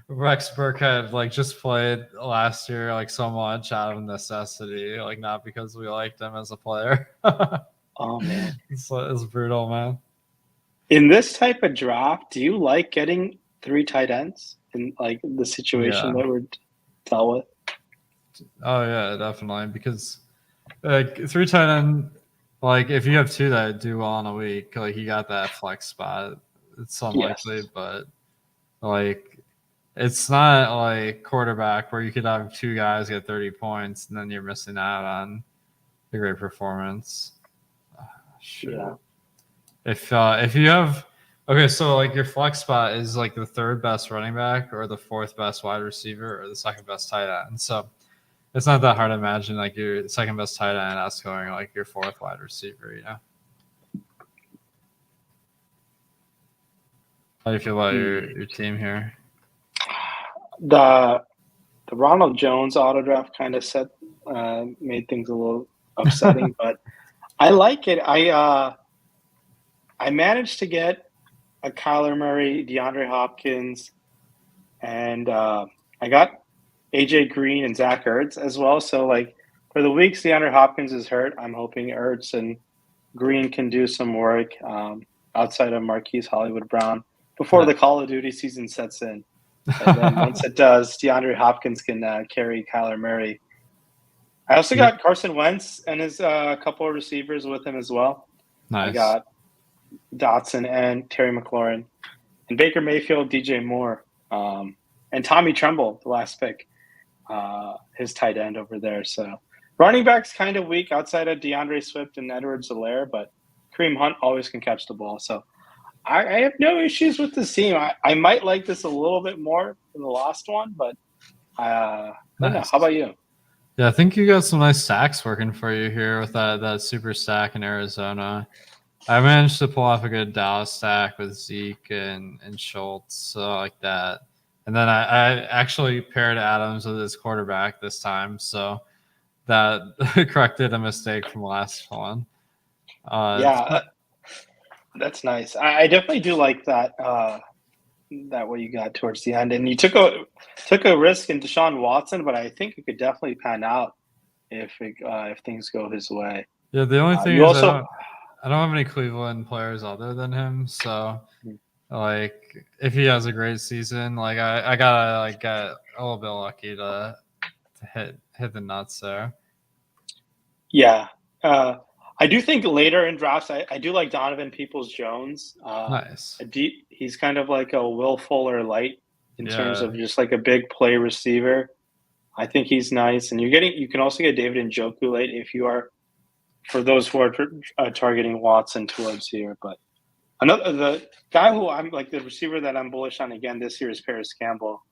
Rex Burkhead like just played last year like so much out of necessity, like not because we liked him as a player. Oh man, it's brutal, man. In this type of draft, do you like getting 3 tight ends in like the situation that we're dealt with? Oh yeah, definitely. Because like 3 tight end, like if you have 2 that do well in a week, like you got that flex spot. It's unlikely, but like it's not like quarterback where you could have two guys get 30 points and then you're missing out on a great performance. Shoot. Yeah. If you have so like your flex spot is like the third best running back or the fourth best wide receiver or the second best tight end. So it's not that hard to imagine like your second best tight end that's going like your fourth wide receiver, you know. How do you feel about your team here? The Ronald Jones auto draft kind of made things a little upsetting, but I like it. I managed to get a Kyler Murray, DeAndre Hopkins, and I got AJ Green and Zach Ertz as well. So like for the weeks DeAndre Hopkins is hurt, I'm hoping Ertz and Green can do some work outside of Marquise Hollywood Brown before the Call of Duty season sets in. And then once it does, DeAndre Hopkins can carry Kyler Murray. I also got Carson Wentz and his couple of receivers with him as well. Nice. I got Dotson and Terry McLaurin and Baker Mayfield, DJ Moore, and Tommy Tremble, the last pick, his tight end over there. So running back's kind of weak outside of DeAndre Swift and Edwards-Helaire, but Kareem Hunt always can catch the ball. So I have no issues with this team. I might like this a little bit more than the last one, but I don't know. How about you? Yeah, I think you got some nice stacks working for you here with that super stack in Arizona. I managed to pull off a good Dallas stack with Zeke and Schultz, like that. And then I actually paired Adams with his quarterback this time, so that corrected a mistake from last one. That's nice. I definitely do like that that way you got towards the end, and you took a risk in Deshaun Watson, but I think it could definitely pan out if things go his way. Yeah, the only thing is I don't have any Cleveland players other than him, so like if he has a great season, like I gotta like get a little bit lucky to hit the nuts there. Yeah. I do think later in drafts, I do like Donovan Peoples-Jones. Nice. He's kind of like a Will Fuller light in terms of just like a big play receiver. I think he's nice, and you can also get David Njoku late if you are, for those who are targeting Watson towards here. But the guy who I'm like the receiver that I'm bullish on again this year is Paris Campbell.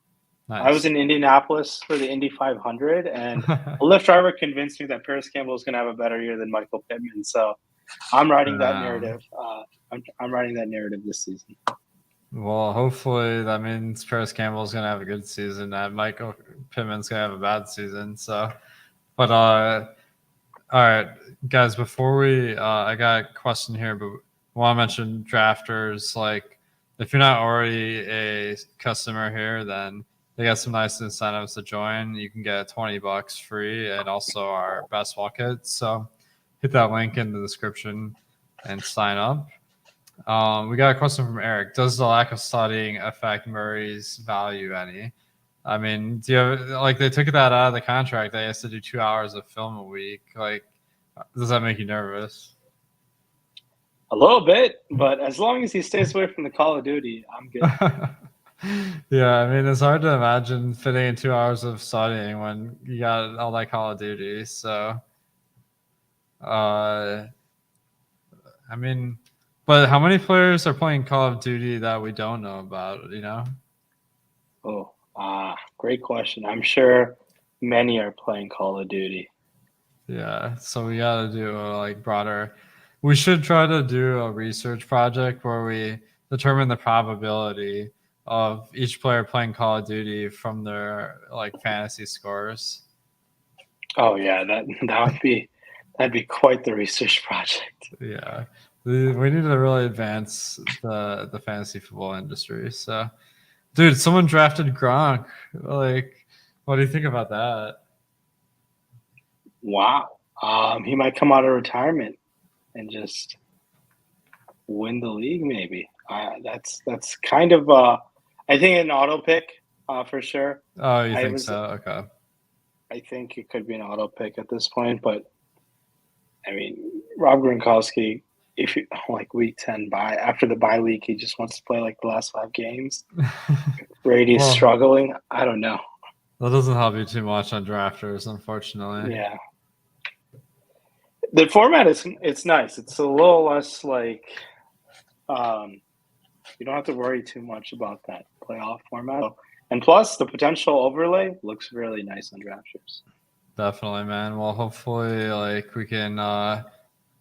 Nice. I was in Indianapolis for the Indy 500, and a Lyft driver convinced me that Paris Campbell is going to have a better year than Michael Pittman. So I'm riding that narrative. I'm riding that narrative this season. Well, hopefully that means Paris Campbell is going to have a good season. That Michael Pittman's going to have a bad season. So, but all right, guys. Before I got a question here, but I want to mention drafters. Like, if you're not already a customer here, then they got some nice incentives to join. You can get $20 free and also our best ball kits. So hit that link in the description and sign up. We got a question from Eric. Does the lack of studying affect Murray's value any? I mean, do you have, like they took that out of the contract? They has to do 2 hours of film a week. Like, does that make you nervous? A little bit, but as long as he stays away from the Call of Duty, I'm good. Yeah, I mean, it's hard to imagine fitting in 2 hours of studying when you got all that Call of Duty. So, I mean, but how many players are playing Call of Duty that we don't know about, you know? Great question. I'm sure many are playing Call of Duty. Yeah, so we got to do a broader. We should try to do a research project where we determine the probability of each player playing Call of Duty from their fantasy scores. Oh yeah, that'd be quite the research project. Yeah, we need to really advance the fantasy football industry. So, dude, someone drafted Gronk. What do you think about that? Wow, he might come out of retirement and just win the league. Maybe that's kind of I think an auto pick for sure. Oh, you think so? Okay. I think it could be an auto pick at this point, but I mean, Rob Gronkowski, if you week 10 after the bye week, he just wants to play the last 5 games. Brady's Well, struggling. I don't know. that doesn't help you too much on drafters, unfortunately. Yeah. The format it's nice. It's a little less like you don't have to worry too much about that playoff format. And plus, the potential overlay looks really nice on drafters. Definitely, man. Well, hopefully, like we can,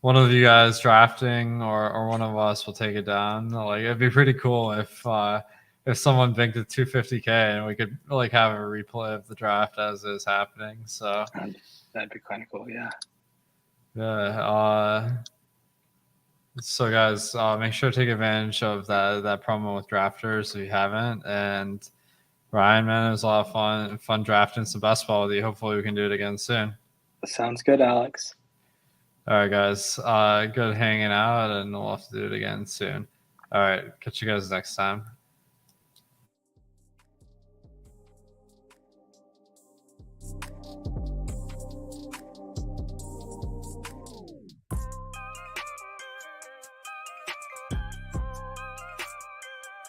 one of you guys drafting or one of us will take it down. Like it'd be pretty cool if someone banked at 250K and we could like have a replay of the draft as is happening. So That'd be kind of cool. Yeah. yeah. So guys, make sure to take advantage of that promo with drafters if you haven't. And Ryan, man, it was a lot of fun drafting some best ball with you. Hopefully we can do it again soon. Sounds good, Alex. All right, guys. Good hanging out, and we'll have to do it again soon. All right. Catch you guys next time.